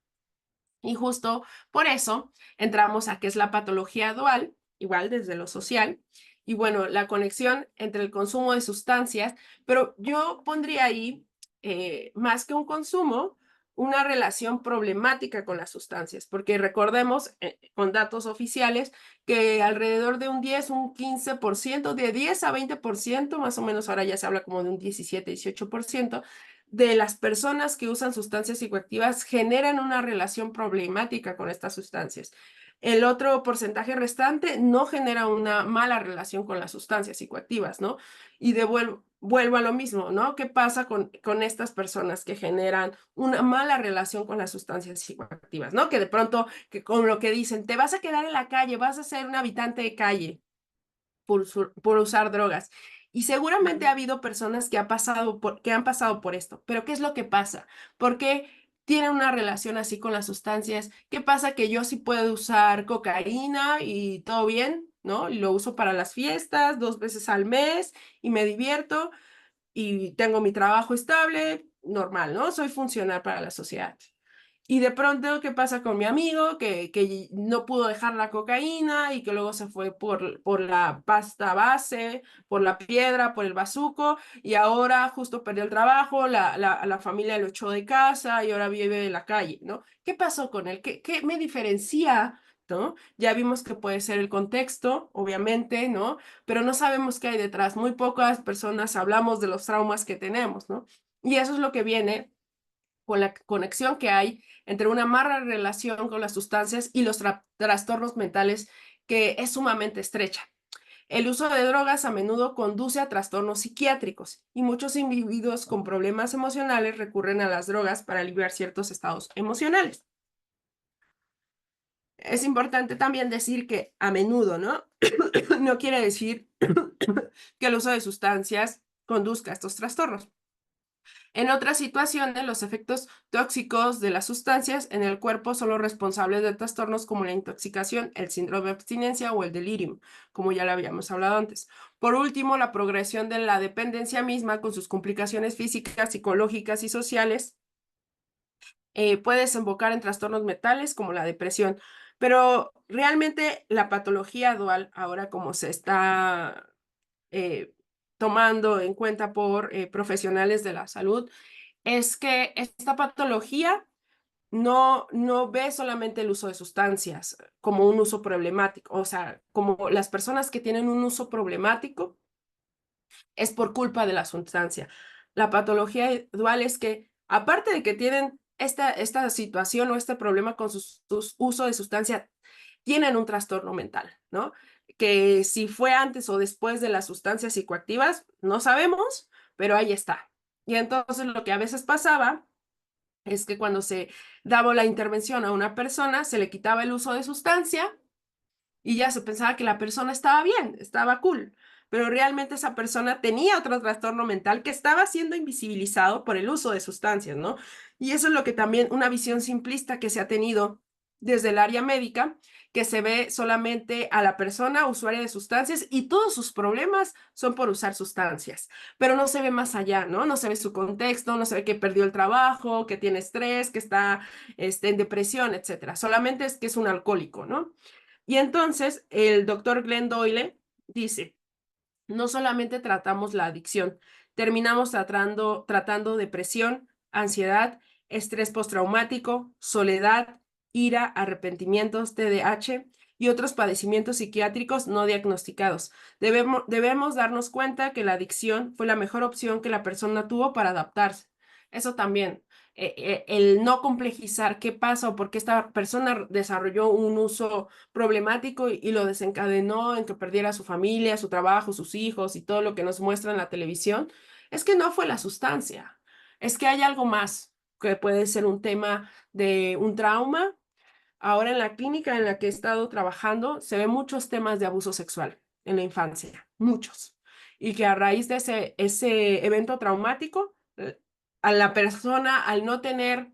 Y justo por eso entramos a qué es la patología dual, igual desde lo social, y bueno, la conexión entre el consumo de sustancias, pero yo pondría ahí, más que un consumo, una relación problemática con las sustancias, porque recordemos con datos oficiales que alrededor de un 10, un 15%, de 10 a 20%, más o menos ahora ya se habla como de un 17, 18%, de las personas que usan sustancias psicoactivas generan una relación problemática con estas sustancias. El otro porcentaje restante no genera una mala relación con las sustancias psicoactivas, ¿no? Y vuelvo a lo mismo, ¿no? ¿Qué pasa con estas personas que generan una mala relación con las sustancias psicoactivas, ¿no? Que de pronto, que con lo que dicen, te vas a quedar en la calle, vas a ser un habitante de calle por usar drogas. Y seguramente ha habido personas que han pasado por esto. Pero ¿qué es lo que pasa? ¿Por qué tienen una relación así con las sustancias? ¿Qué pasa que yo sí puedo usar cocaína y todo bien, ¿no? Y lo uso para las fiestas 2 veces al mes y me divierto y tengo mi trabajo estable, normal, ¿no? Soy funcional para la sociedad. Y de pronto, ¿qué pasa con mi amigo que no pudo dejar la cocaína y que luego se fue por la pasta base, por la piedra, por el bazuco y ahora justo perdió el trabajo, la familia lo echó de casa y ahora vive en la calle, ¿no? ¿Qué pasó con él? ¿Qué me diferencia? ¿No? Ya vimos que puede ser el contexto, obviamente, ¿no? Pero no sabemos qué hay detrás. Muy pocas personas hablamos de los traumas que tenemos, ¿no? Y eso es lo que viene con la conexión que hay entre una mala relación con las sustancias y los trastornos mentales, que es sumamente estrecha. El uso de drogas a menudo conduce a trastornos psiquiátricos y muchos individuos con problemas emocionales recurren a las drogas para aliviar ciertos estados emocionales. Es importante también decir que a menudo, ¿no? No quiere decir que el uso de sustancias conduzca a estos trastornos. En otras situaciones, los efectos tóxicos de las sustancias en el cuerpo son los responsables de trastornos como la intoxicación, el síndrome de abstinencia o el delirium, como ya lo habíamos hablado antes. Por último, la progresión de la dependencia misma con sus complicaciones físicas, psicológicas y sociales puede desembocar en trastornos mentales como la depresión. Pero realmente la patología dual, ahora como se está tomando en cuenta por profesionales de la salud, es que esta patología no ve solamente el uso de sustancias como un uso problemático, o sea, como las personas que tienen un uso problemático es por culpa de la sustancia. La patología dual es que, aparte de que tienen esta situación o este problema con su uso de sustancia, tienen un trastorno mental, ¿no? Que si fue antes o después de las sustancias psicoactivas, no sabemos, pero ahí está. Y entonces lo que a veces pasaba es que cuando se daba la intervención a una persona, se le quitaba el uso de sustancia y ya se pensaba que la persona estaba bien, estaba cool, pero realmente esa persona tenía otro trastorno mental que estaba siendo invisibilizado por el uso de sustancias, ¿no? Y eso es lo que también, una visión simplista que se ha tenido desde el área médica, que se ve solamente a la persona usuaria de sustancias y todos sus problemas son por usar sustancias, pero no se ve más allá, ¿no? No se ve su contexto, no se ve que perdió el trabajo, que tiene estrés, que está en depresión, etcétera. Solamente es que es un alcohólico, ¿no? Y entonces el doctor Glenn Doyle dice, no solamente tratamos la adicción, terminamos tratando depresión, ansiedad, estrés postraumático, soledad, ira, arrepentimientos, TDAH y otros padecimientos psiquiátricos no diagnosticados. Debemos darnos cuenta que la adicción fue la mejor opción que la persona tuvo para adaptarse. Eso también, el no complejizar qué pasa o por qué esta persona desarrolló un uso problemático y lo desencadenó en que perdiera su familia, su trabajo, sus hijos y todo lo que nos muestra en la televisión, es que no fue la sustancia, es que hay algo más que puede ser un tema de un trauma. Ahora en la clínica en la que he estado trabajando se ven muchos temas de abuso sexual en la infancia, muchos. Y que a raíz de ese evento traumático, a la persona al no tener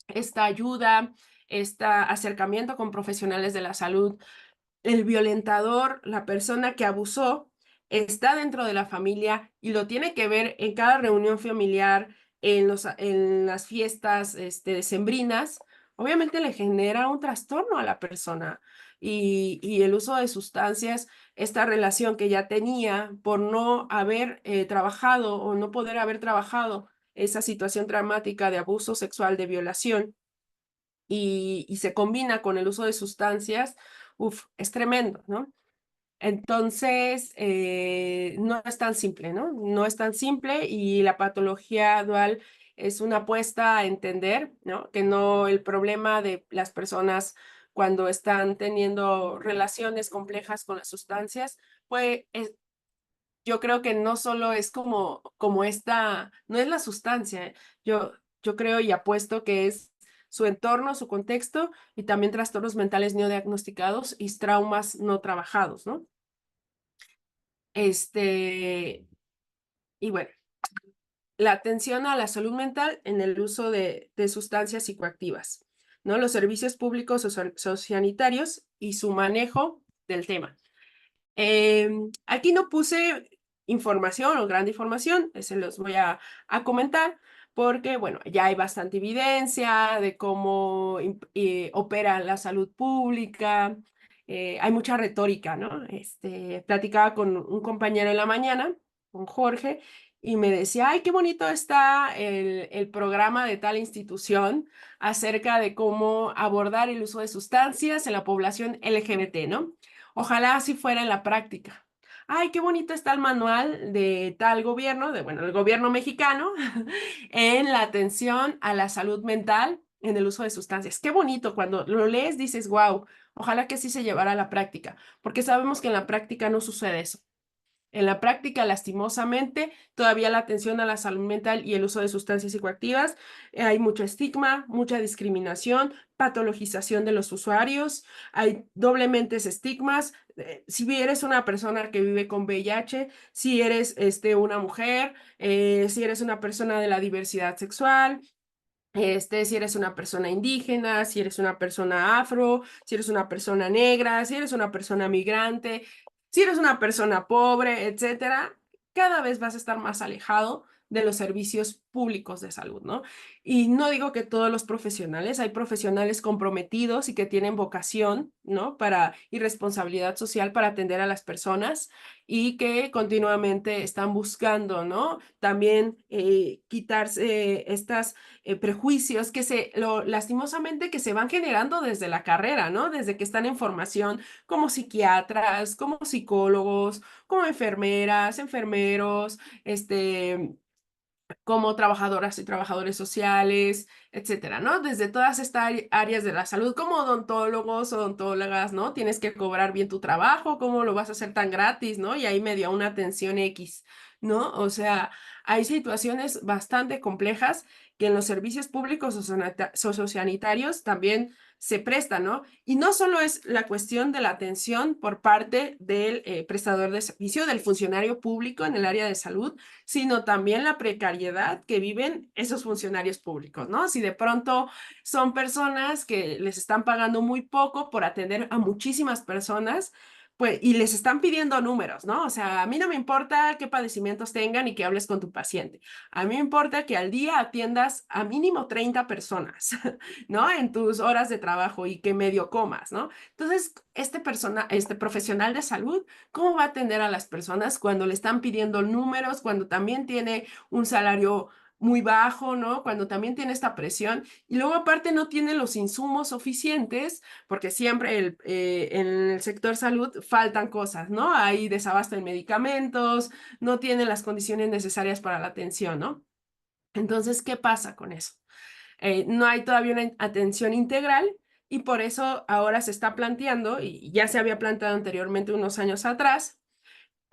esta ayuda, este acercamiento con profesionales de la salud, el violentador, la persona que abusó, está dentro de la familia y lo tiene que ver en cada reunión familiar, en las fiestas decembrinas, obviamente le genera un trastorno a la persona. Y el uso de sustancias, esta relación que ya tenía por no haber trabajado o no poder haber trabajado esa situación traumática de abuso sexual, de violación, y se combina con el uso de sustancias, es tremendo, ¿no? Entonces, no es tan simple, ¿no? No es tan simple y la patología dual es una apuesta a entender, ¿no? Que no el problema de las personas cuando están teniendo relaciones complejas con las sustancias, pues yo creo que no solo es como esta, no es la sustancia, yo creo y apuesto que es su entorno, su contexto y también trastornos mentales no diagnosticados y traumas no trabajados, ¿no? Y bueno, la atención a la salud mental en el uso de sustancias psicoactivas, ¿no? Los servicios públicos sociosanitarios y su manejo del tema. Aquí no puse información o gran información, se los voy a comentar, porque, bueno, ya hay bastante evidencia de cómo opera la salud pública, hay mucha retórica, ¿no? Platicaba con un compañero en la mañana, con Jorge, y me decía, ay, qué bonito está el programa de tal institución acerca de cómo abordar el uso de sustancias en la población LGBT, ¿no? Ojalá así fuera en la práctica. Ay, qué bonito está el manual de tal gobierno, el gobierno mexicano, en la atención a la salud mental en el uso de sustancias. Qué bonito, cuando lo lees dices, wow, ojalá que sí se llevara a la práctica, porque sabemos que en la práctica no sucede eso. En la práctica, lastimosamente, todavía la atención a la salud mental y el uso de sustancias psicoactivas, hay mucho estigma, mucha discriminación, patologización de los usuarios, hay doblemente estigmas. Si eres una persona que vive con VIH, si eres una mujer, si eres una persona de la diversidad sexual, si eres una persona indígena, si eres una persona afro, si eres una persona negra, si eres una persona migrante, si eres una persona pobre, etcétera, cada vez vas a estar más alejado de los servicios públicos de salud, ¿no? Y no digo que todos los profesionales, hay profesionales comprometidos y que tienen vocación, ¿no? Y responsabilidad social para atender a las personas y que continuamente están buscando, ¿no? También quitarse estas prejuicios lastimosamente que se van generando desde la carrera, ¿no? Desde que están en formación como psiquiatras, como psicólogos, como enfermeras, enfermeros, como trabajadoras y trabajadores sociales, etcétera, ¿no? Desde todas estas áreas de la salud, como odontólogos, odontólogas, ¿no? Tienes que cobrar bien tu trabajo, ¿cómo lo vas a hacer tan gratis, ¿no? Y ahí me dio una atención X, ¿no? O sea, hay situaciones bastante complejas que en los servicios públicos sociosanitarios también se prestan, ¿no? Y no solo es la cuestión de la atención por parte del prestador de servicio, del funcionario público en el área de salud, sino también la precariedad que viven esos funcionarios públicos, ¿no? Si de pronto son personas que les están pagando muy poco por atender a muchísimas personas, pues, y les están pidiendo números, ¿no? O sea, a mí no me importa qué padecimientos tengan y que hables con tu paciente. A mí me importa que al día atiendas a mínimo 30 personas, ¿no? En tus horas de trabajo y que medio comas, ¿no? Entonces, este profesional de salud, ¿cómo va a atender a las personas cuando le están pidiendo números, cuando también tiene un salario muy bajo, ¿no? Cuando también tiene esta presión y luego aparte no tiene los insumos suficientes, porque siempre en el sector salud faltan cosas, ¿no? Hay desabasto en medicamentos, no tienen las condiciones necesarias para la atención, ¿no? Entonces, ¿qué pasa con eso? No hay todavía una atención integral y por eso ahora se está planteando, y ya se había planteado anteriormente unos años atrás,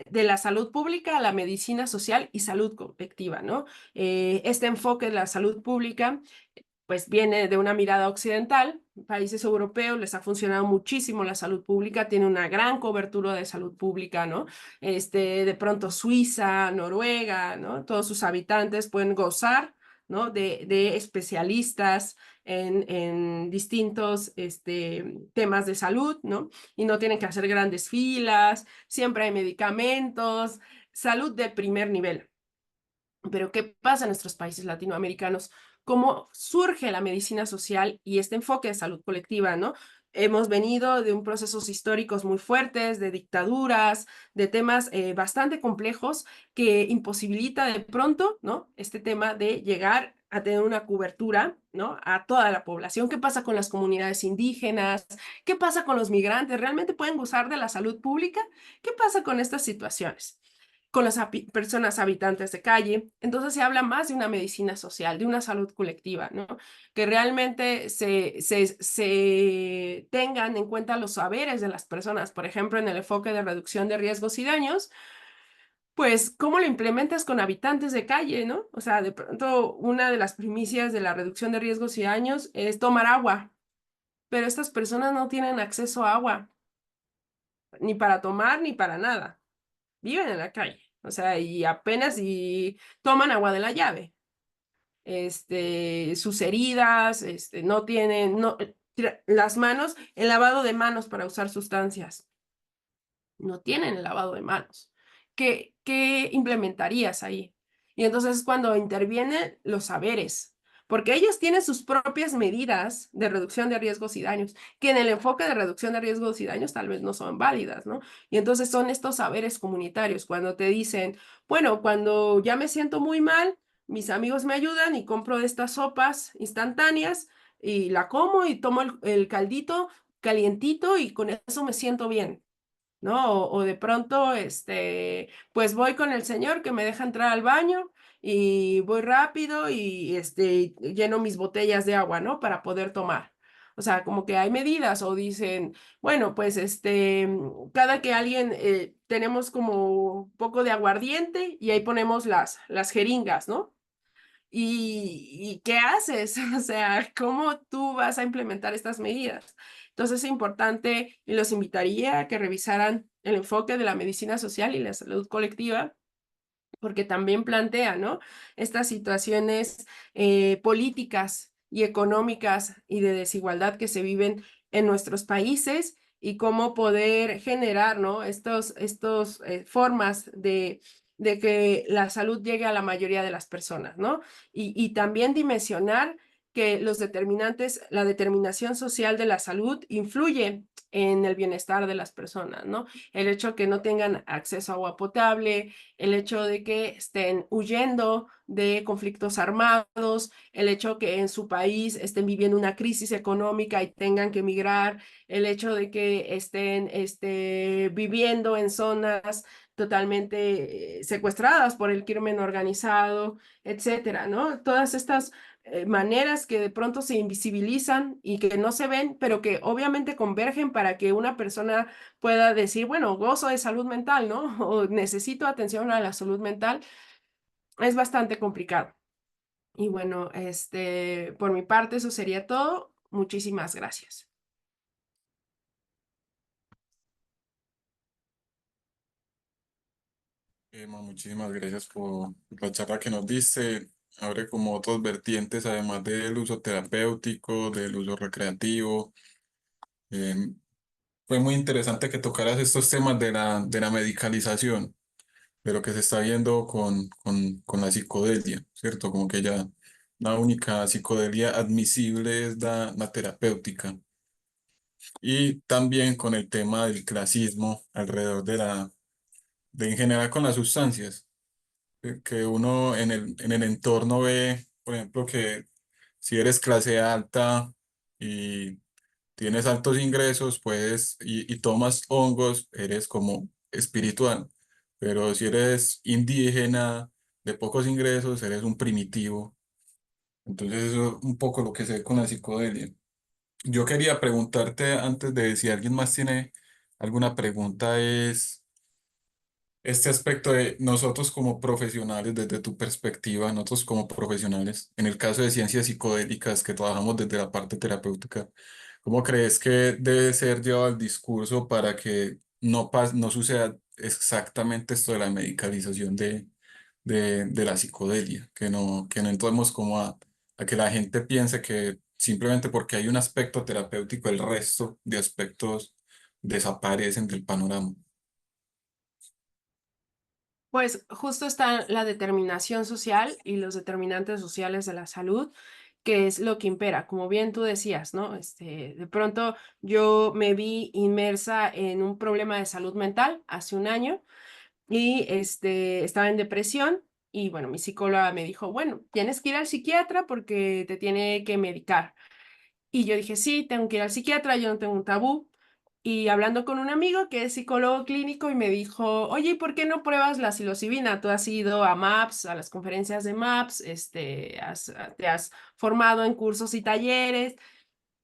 de la salud pública a la medicina social y salud colectiva, ¿no? Este enfoque de la salud pública pues viene de una mirada occidental, países europeos les ha funcionado muchísimo la salud pública, tiene una gran cobertura de salud pública, ¿no? De pronto Suiza, Noruega, ¿no? Todos sus habitantes pueden gozar, ¿no? De especialistas en distintos temas de salud, ¿no? Y no tienen que hacer grandes filas, siempre hay medicamentos, salud de primer nivel. Pero ¿qué pasa en nuestros países latinoamericanos? cómo surge la medicina social y este enfoque de salud colectiva, ¿no? Hemos venido de un procesos históricos muy fuertes, de dictaduras, de temas bastante complejos que imposibilita de pronto, ¿no? Este tema de llegar a tener una cobertura, ¿no? A toda la población. ¿Qué pasa con las comunidades indígenas? ¿Qué pasa con los migrantes? ¿Realmente pueden gozar de la salud pública? ¿Qué pasa con estas situaciones? Con las personas habitantes de calle. Entonces se habla más de una medicina social, de una salud colectiva, ¿no? Que realmente se tengan en cuenta los saberes de las personas, por ejemplo, en el enfoque de reducción de riesgos y daños, pues, ¿cómo lo implementas con habitantes de calle, no? O sea, de pronto, una de las primicias de la reducción de riesgos y daños es tomar agua, pero estas personas no tienen acceso a agua, ni para tomar ni para nada. Viven en la calle, o sea, y apenas y toman agua de la llave. Sus heridas, no tienen, no, las manos, el lavado de manos para usar sustancias. No tienen el lavado de manos. ¿Qué implementarías ahí? Y entonces es cuando intervienen los saberes, porque ellos tienen sus propias medidas de reducción de riesgos y daños, que en el enfoque de reducción de riesgos y daños tal vez no son válidas, ¿no? Y entonces son estos saberes comunitarios, cuando te dicen, bueno, cuando ya me siento muy mal, mis amigos me ayudan y compro estas sopas instantáneas y la como y tomo el caldito calientito y con eso me siento bien. ¿No? O de pronto, pues voy con el señor que me deja entrar al baño y voy rápido y lleno mis botellas de agua, ¿no? Para poder tomar. O sea, como que hay medidas o dicen, bueno, pues cada que alguien tenemos como un poco de aguardiente y ahí ponemos las jeringas, ¿no? ¿Y qué haces? O sea, ¿cómo tú vas a implementar estas medidas? Entonces es importante y los invitaría a que revisaran el enfoque de la medicina social y la salud colectiva, porque también plantea, ¿no? Estas situaciones políticas y económicas y de desigualdad que se viven en nuestros países y cómo poder generar, ¿no? Estos formas de que la salud llegue a la mayoría de las personas, ¿no? Y también dimensionar que los determinantes, la determinación social de la salud influye en el bienestar de las personas, ¿no? El hecho que no tengan acceso a agua potable, el hecho de que estén huyendo de conflictos armados, el hecho que en su país estén viviendo una crisis económica y tengan que emigrar, el hecho de que estén viviendo en zonas totalmente secuestradas por el crimen organizado, etcétera, ¿no? Todas estas maneras que de pronto se invisibilizan y que no se ven, pero que obviamente convergen para que una persona pueda decir, bueno, gozo de salud mental, ¿no? O necesito atención a la salud mental, es bastante complicado. Y bueno, por mi parte, eso sería todo. Muchísimas gracias. Emma, muchísimas gracias por la charla que nos diste. Abre como otros vertientes, además del uso terapéutico, del uso recreativo. Em, Fue muy interesante que tocaras estos temas de la medicalización, de lo que se está viendo con la psicodelia, ¿cierto? Como que ya la única psicodelia admisible es la terapéutica. Y también con el tema del clasismo alrededor de en general con las sustancias, que uno en el entorno ve, por ejemplo, que si eres clase alta y tienes altos ingresos, pues, y tomas hongos, eres como espiritual. Pero si eres indígena, de pocos ingresos, eres un primitivo. Entonces eso es un poco lo que se ve con la psicodelia. Yo quería preguntarte antes de si alguien más tiene alguna pregunta, es este aspecto de nosotros como profesionales, desde tu perspectiva, nosotros como profesionales, en el caso de ciencias psicodélicas que trabajamos desde la parte terapéutica, ¿cómo crees que debe ser llevado el discurso para que no suceda exactamente esto de la medicalización de la psicodelia? Que no entremos como a que la gente piense que simplemente porque hay un aspecto terapéutico, el resto de aspectos desaparecen del panorama. Pues justo está la determinación social y los determinantes sociales de la salud, que es lo que impera, como bien tú decías, ¿no? De pronto yo me vi inmersa en un problema de salud mental hace un año y estaba en depresión y bueno, mi psicóloga me dijo, bueno, tienes que ir al psiquiatra porque te tiene que medicar. Y yo dije, sí, tengo que ir al psiquiatra, yo no tengo un tabú. Y hablando con un amigo que es psicólogo clínico y me dijo, oye, ¿y por qué no pruebas la psilocibina? Tú has ido a MAPS, a las conferencias de MAPS, te has formado en cursos y talleres,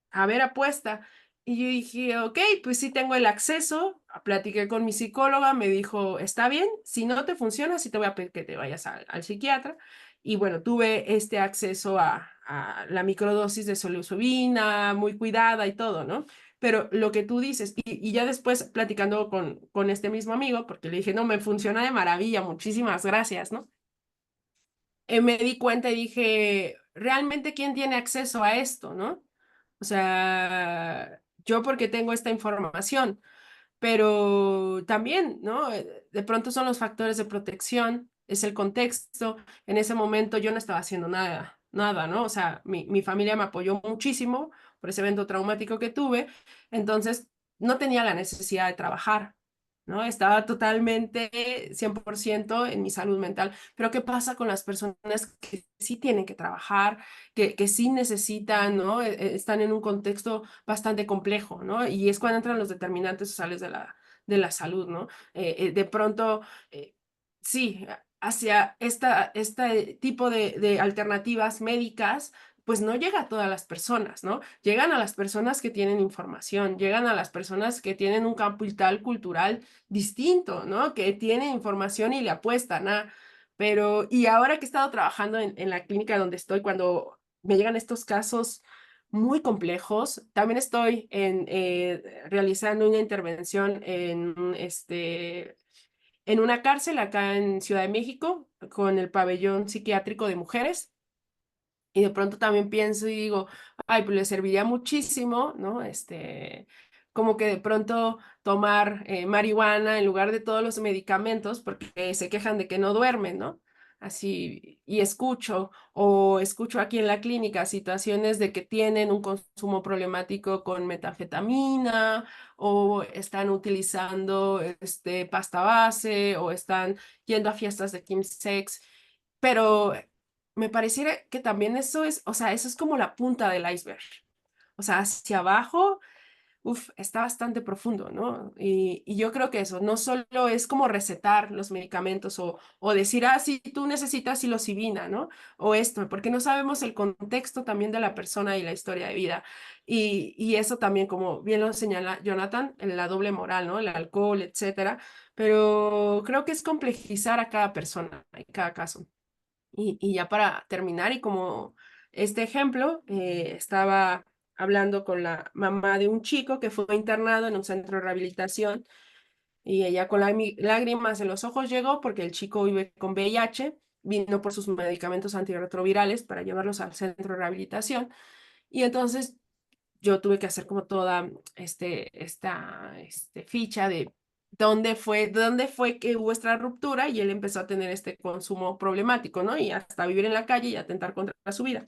a ver, apuesta. Y yo dije, ok, pues sí tengo el acceso. Platiqué con mi psicóloga, me dijo, está bien, si no te funciona, sí te voy a pedir que te vayas al psiquiatra. Y bueno, tuve este acceso a la microdosis de psilocibina, muy cuidada y todo, ¿no? Pero lo que tú dices, y ya después platicando con este mismo amigo, porque le dije, no, me funciona de maravilla, muchísimas gracias, ¿no? Me di cuenta y dije, ¿realmente quién tiene acceso a esto, no? O sea, yo porque tengo esta información, pero también, ¿no? De pronto son los factores de protección, es el contexto. En ese momento yo no estaba haciendo nada, nada, ¿no? O sea, mi familia me apoyó muchísimo por ese evento traumático que tuve, entonces no tenía la necesidad de trabajar, ¿no? Estaba totalmente 100% en mi salud mental. Pero ¿qué pasa con las personas que sí tienen que trabajar, que sí necesitan, ¿no? Están en un contexto bastante complejo, ¿no? Y es cuando entran los determinantes sociales de la salud, ¿no? De pronto, eh, sí, hacia este tipo de alternativas médicas, pues no llega a todas las personas, ¿no? Llegan a las personas que tienen información, llegan a las personas que tienen un capital cultural distinto, ¿no? Que tienen información y le apuestan a... Pero, y ahora que he estado trabajando en la clínica donde estoy, cuando me llegan estos casos muy complejos. También estoy realizando una intervención en una cárcel acá en Ciudad de México con el pabellón psiquiátrico de mujeres. Y de pronto también pienso y digo, ay, pues le serviría muchísimo, ¿no? Como que de pronto tomar marihuana en lugar de todos los medicamentos, porque se quejan de que no duermen, ¿no? Así, y escucho aquí en la clínica situaciones de que tienen un consumo problemático con metanfetamina, o están utilizando pasta base, o están yendo a fiestas de chemsex, pero me pareciera que también eso es, o sea, eso es como la punta del iceberg. O sea, hacia abajo, está bastante profundo, ¿no? Y yo creo que eso no solo es como recetar los medicamentos o decir, ah, sí, tú necesitas psilocibina, ¿no? O esto, porque no sabemos el contexto también de la persona y la historia de vida. Y eso también, como bien lo señala Jonathan, en la doble moral, ¿no? El alcohol, etcétera. Pero creo que es complejizar a cada persona y cada caso. Y ya para terminar, y como este ejemplo, estaba hablando con la mamá de un chico que fue internado en un centro de rehabilitación y ella con lágrimas en los ojos llegó porque el chico vive con VIH, vino por sus medicamentos antirretrovirales para llevarlos al centro de rehabilitación y entonces yo tuve que hacer como toda esta ficha de dónde fue que hubo esta ruptura y él empezó a tener este consumo problemático, ¿no? Y hasta vivir en la calle y atentar contra su vida.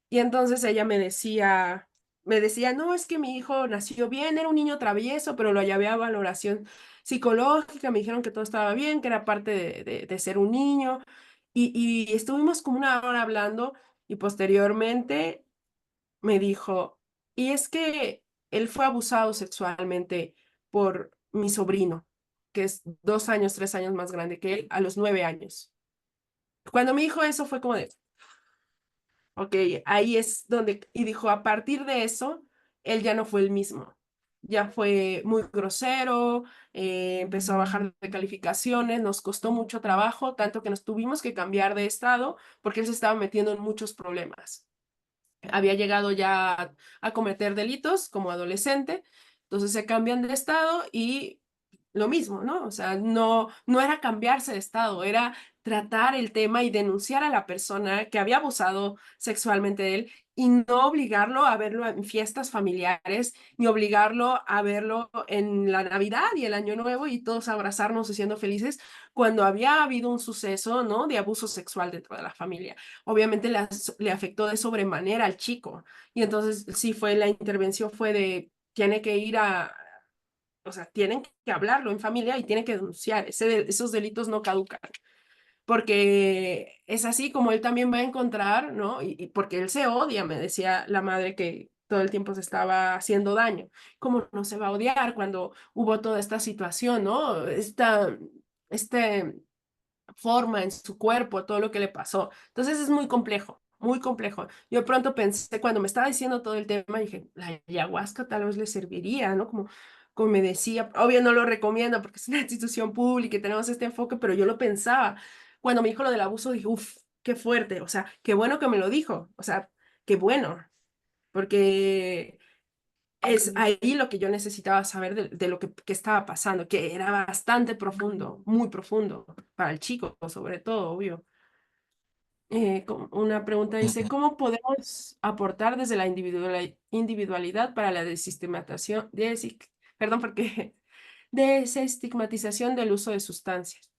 Y entonces ella me decía, no, es que mi hijo nació bien, era un niño travieso, pero lo llevé a valoración psicológica, me dijeron que todo estaba bien, que era parte de ser un niño. Y estuvimos como una hora hablando y posteriormente me dijo, y es que él fue abusado sexualmente por mi sobrino, que es 2 años, 3 años más grande que él, a los 9 años. Cuando me dijo eso fue como de, ok, ahí es donde, y dijo, a partir de eso, él ya no fue el mismo. Ya fue muy grosero, empezó a bajar de calificaciones, nos costó mucho trabajo, tanto que nos tuvimos que cambiar de estado porque él se estaba metiendo en muchos problemas. Había llegado ya a cometer delitos como adolescente, entonces se cambian de estado y lo mismo, ¿no? O sea, no era cambiarse de estado, era tratar el tema y denunciar a la persona que había abusado sexualmente de él y no obligarlo a verlo en fiestas familiares, ni obligarlo a verlo en la Navidad y el Año Nuevo y todos abrazarnos y siendo felices cuando había habido un suceso, ¿no? De abuso sexual dentro de la familia. Obviamente le afectó de sobremanera al chico. Y entonces sí fue, la intervención fue de, tiene que ir o sea, tienen que hablarlo en familia y tienen que denunciar. Esos delitos no caducan porque es así como él también va a encontrar, ¿no? Y porque él se odia, me decía la madre que todo el tiempo se estaba haciendo daño. ¿Cómo no se va a odiar cuando hubo toda esta situación, ¿no? Este forma en su cuerpo, todo lo que le pasó. Entonces es muy complejo, muy complejo. Yo de pronto pensé, cuando me estaba diciendo todo el tema, dije, la ayahuasca tal vez le serviría, ¿no? Como me decía, obvio no lo recomiendo porque es una institución pública y tenemos este enfoque, pero yo lo pensaba. Cuando me dijo lo del abuso, dije, uff, qué fuerte, o sea, qué bueno que me lo dijo, o sea, qué bueno, porque es ahí lo que yo necesitaba saber de lo que estaba pasando, que era bastante profundo, muy profundo, para el chico, sobre todo, obvio. Una pregunta dice, Ujú. ¿cómo podemos aportar desde la individualidad para la desestigmatización, perdón, porque desestigmatización del uso de sustancias?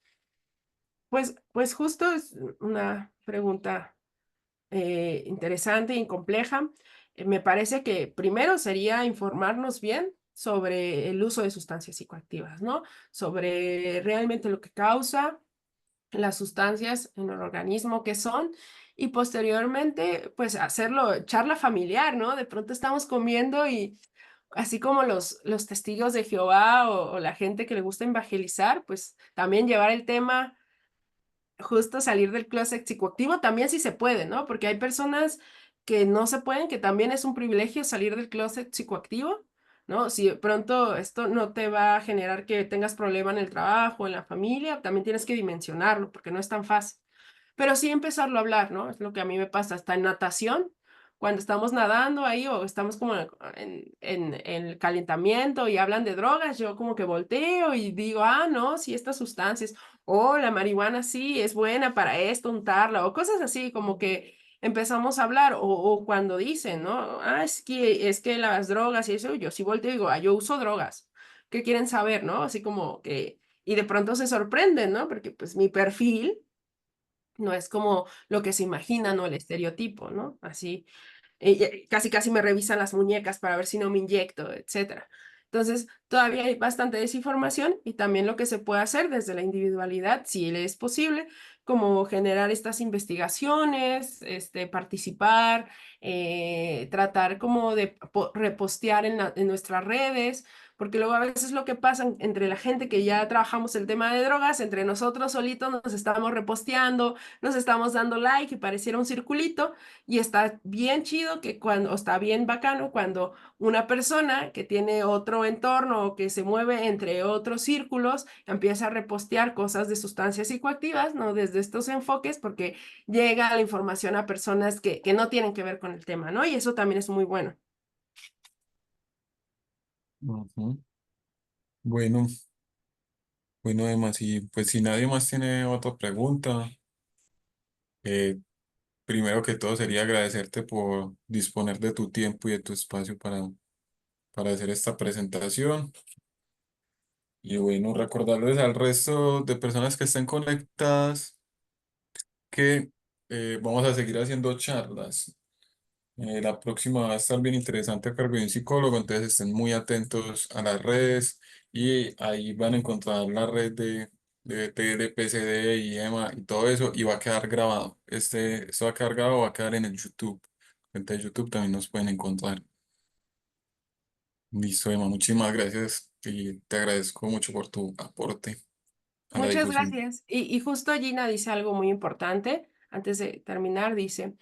Pues justo es una pregunta interesante y compleja. Me parece que primero sería informarnos bien sobre el uso de sustancias psicoactivas, ¿no? Sobre realmente lo que causa las sustancias en el organismo, qué son, y posteriormente, pues hacerlo, charla familiar, ¿no? De pronto estamos comiendo y así como los testigos de Jehová o la gente que le gusta evangelizar, pues también llevar el tema justo salir del closet psicoactivo también sí se puede, ¿no? Porque hay personas que no se pueden, que también es un privilegio salir del closet psicoactivo, ¿no? Si de pronto esto no te va a generar que tengas problema en el trabajo, en la familia, también tienes que dimensionarlo porque no es tan fácil. Pero sí empezarlo a hablar, ¿no? Es lo que a mí me pasa, hasta en natación, cuando estamos nadando ahí o estamos como en el calentamiento y hablan de drogas, yo como que volteo y digo, ah, no, sí, estas sustancias, o la marihuana sí es buena para esto, untarla, o cosas así, como que empezamos a hablar, o cuando dicen, ¿no? Ah, es que las drogas y eso, yo sí volteo y digo, ah, yo uso drogas. ¿Qué quieren saber, no? Así como que, y de pronto se sorprenden, ¿no? Porque pues mi perfil no es como lo que se imaginan o el estereotipo, ¿no? Así, casi casi me revisan las muñecas para ver si no me inyecto, etcétera. Entonces, todavía hay bastante desinformación y también lo que se puede hacer desde la individualidad, si le es posible, como generar estas investigaciones, participar, tratar como de repostear en nuestras redes, porque luego a veces lo que pasa entre la gente que ya trabajamos el tema de drogas, entre nosotros solitos nos estamos reposteando, nos estamos dando like y pareciera un circulito, y está bien chido que cuando, o está bien bacano cuando una persona que tiene otro entorno o que se mueve entre otros círculos empieza a repostear cosas de sustancias psicoactivas, ¿no? Desde estos enfoques, porque llega la información a personas que no tienen que ver con el tema, ¿no? Y eso también es muy bueno. Ujú. Bueno, bueno, además, y pues si nadie más tiene otra pregunta, eh, primero que todo sería agradecerte por disponer de tu tiempo y de tu espacio para hacer esta presentación. Y bueno, recordarles al resto de personas que estén conectadas que vamos a seguir haciendo charlas. La próxima va a estar bien interesante a cargo de un psicólogo, entonces estén muy atentos a las redes y ahí van a encontrar la red de TLPCD y EMA y todo eso y va a quedar grabado. Esto va a quedar grabado, va a quedar en el YouTube. Frente a YouTube también nos pueden encontrar. Listo, Emma, muchísimas gracias y te agradezco mucho por tu aporte a la Muchas difusión. gracias. Y justo Gina dice algo muy importante. Antes de terminar, dice,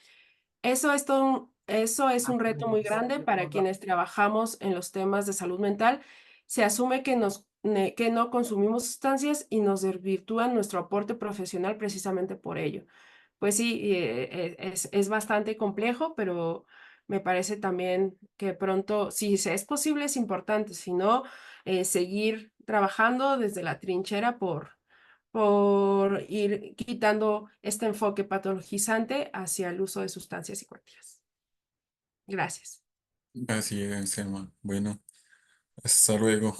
eso es un reto muy grande para quienes trabajamos en los temas de salud mental. Se asume que no consumimos sustancias y nos desvirtúan nuestro aporte profesional precisamente por ello. Pues sí, es bastante complejo, pero me parece también que pronto, si se es posible, es importante, si no, seguir trabajando desde la trinchera por ir quitando este enfoque patologizante hacia el uso de sustancias psicoactivas. Gracias. Así es, Emma. Bueno, hasta luego.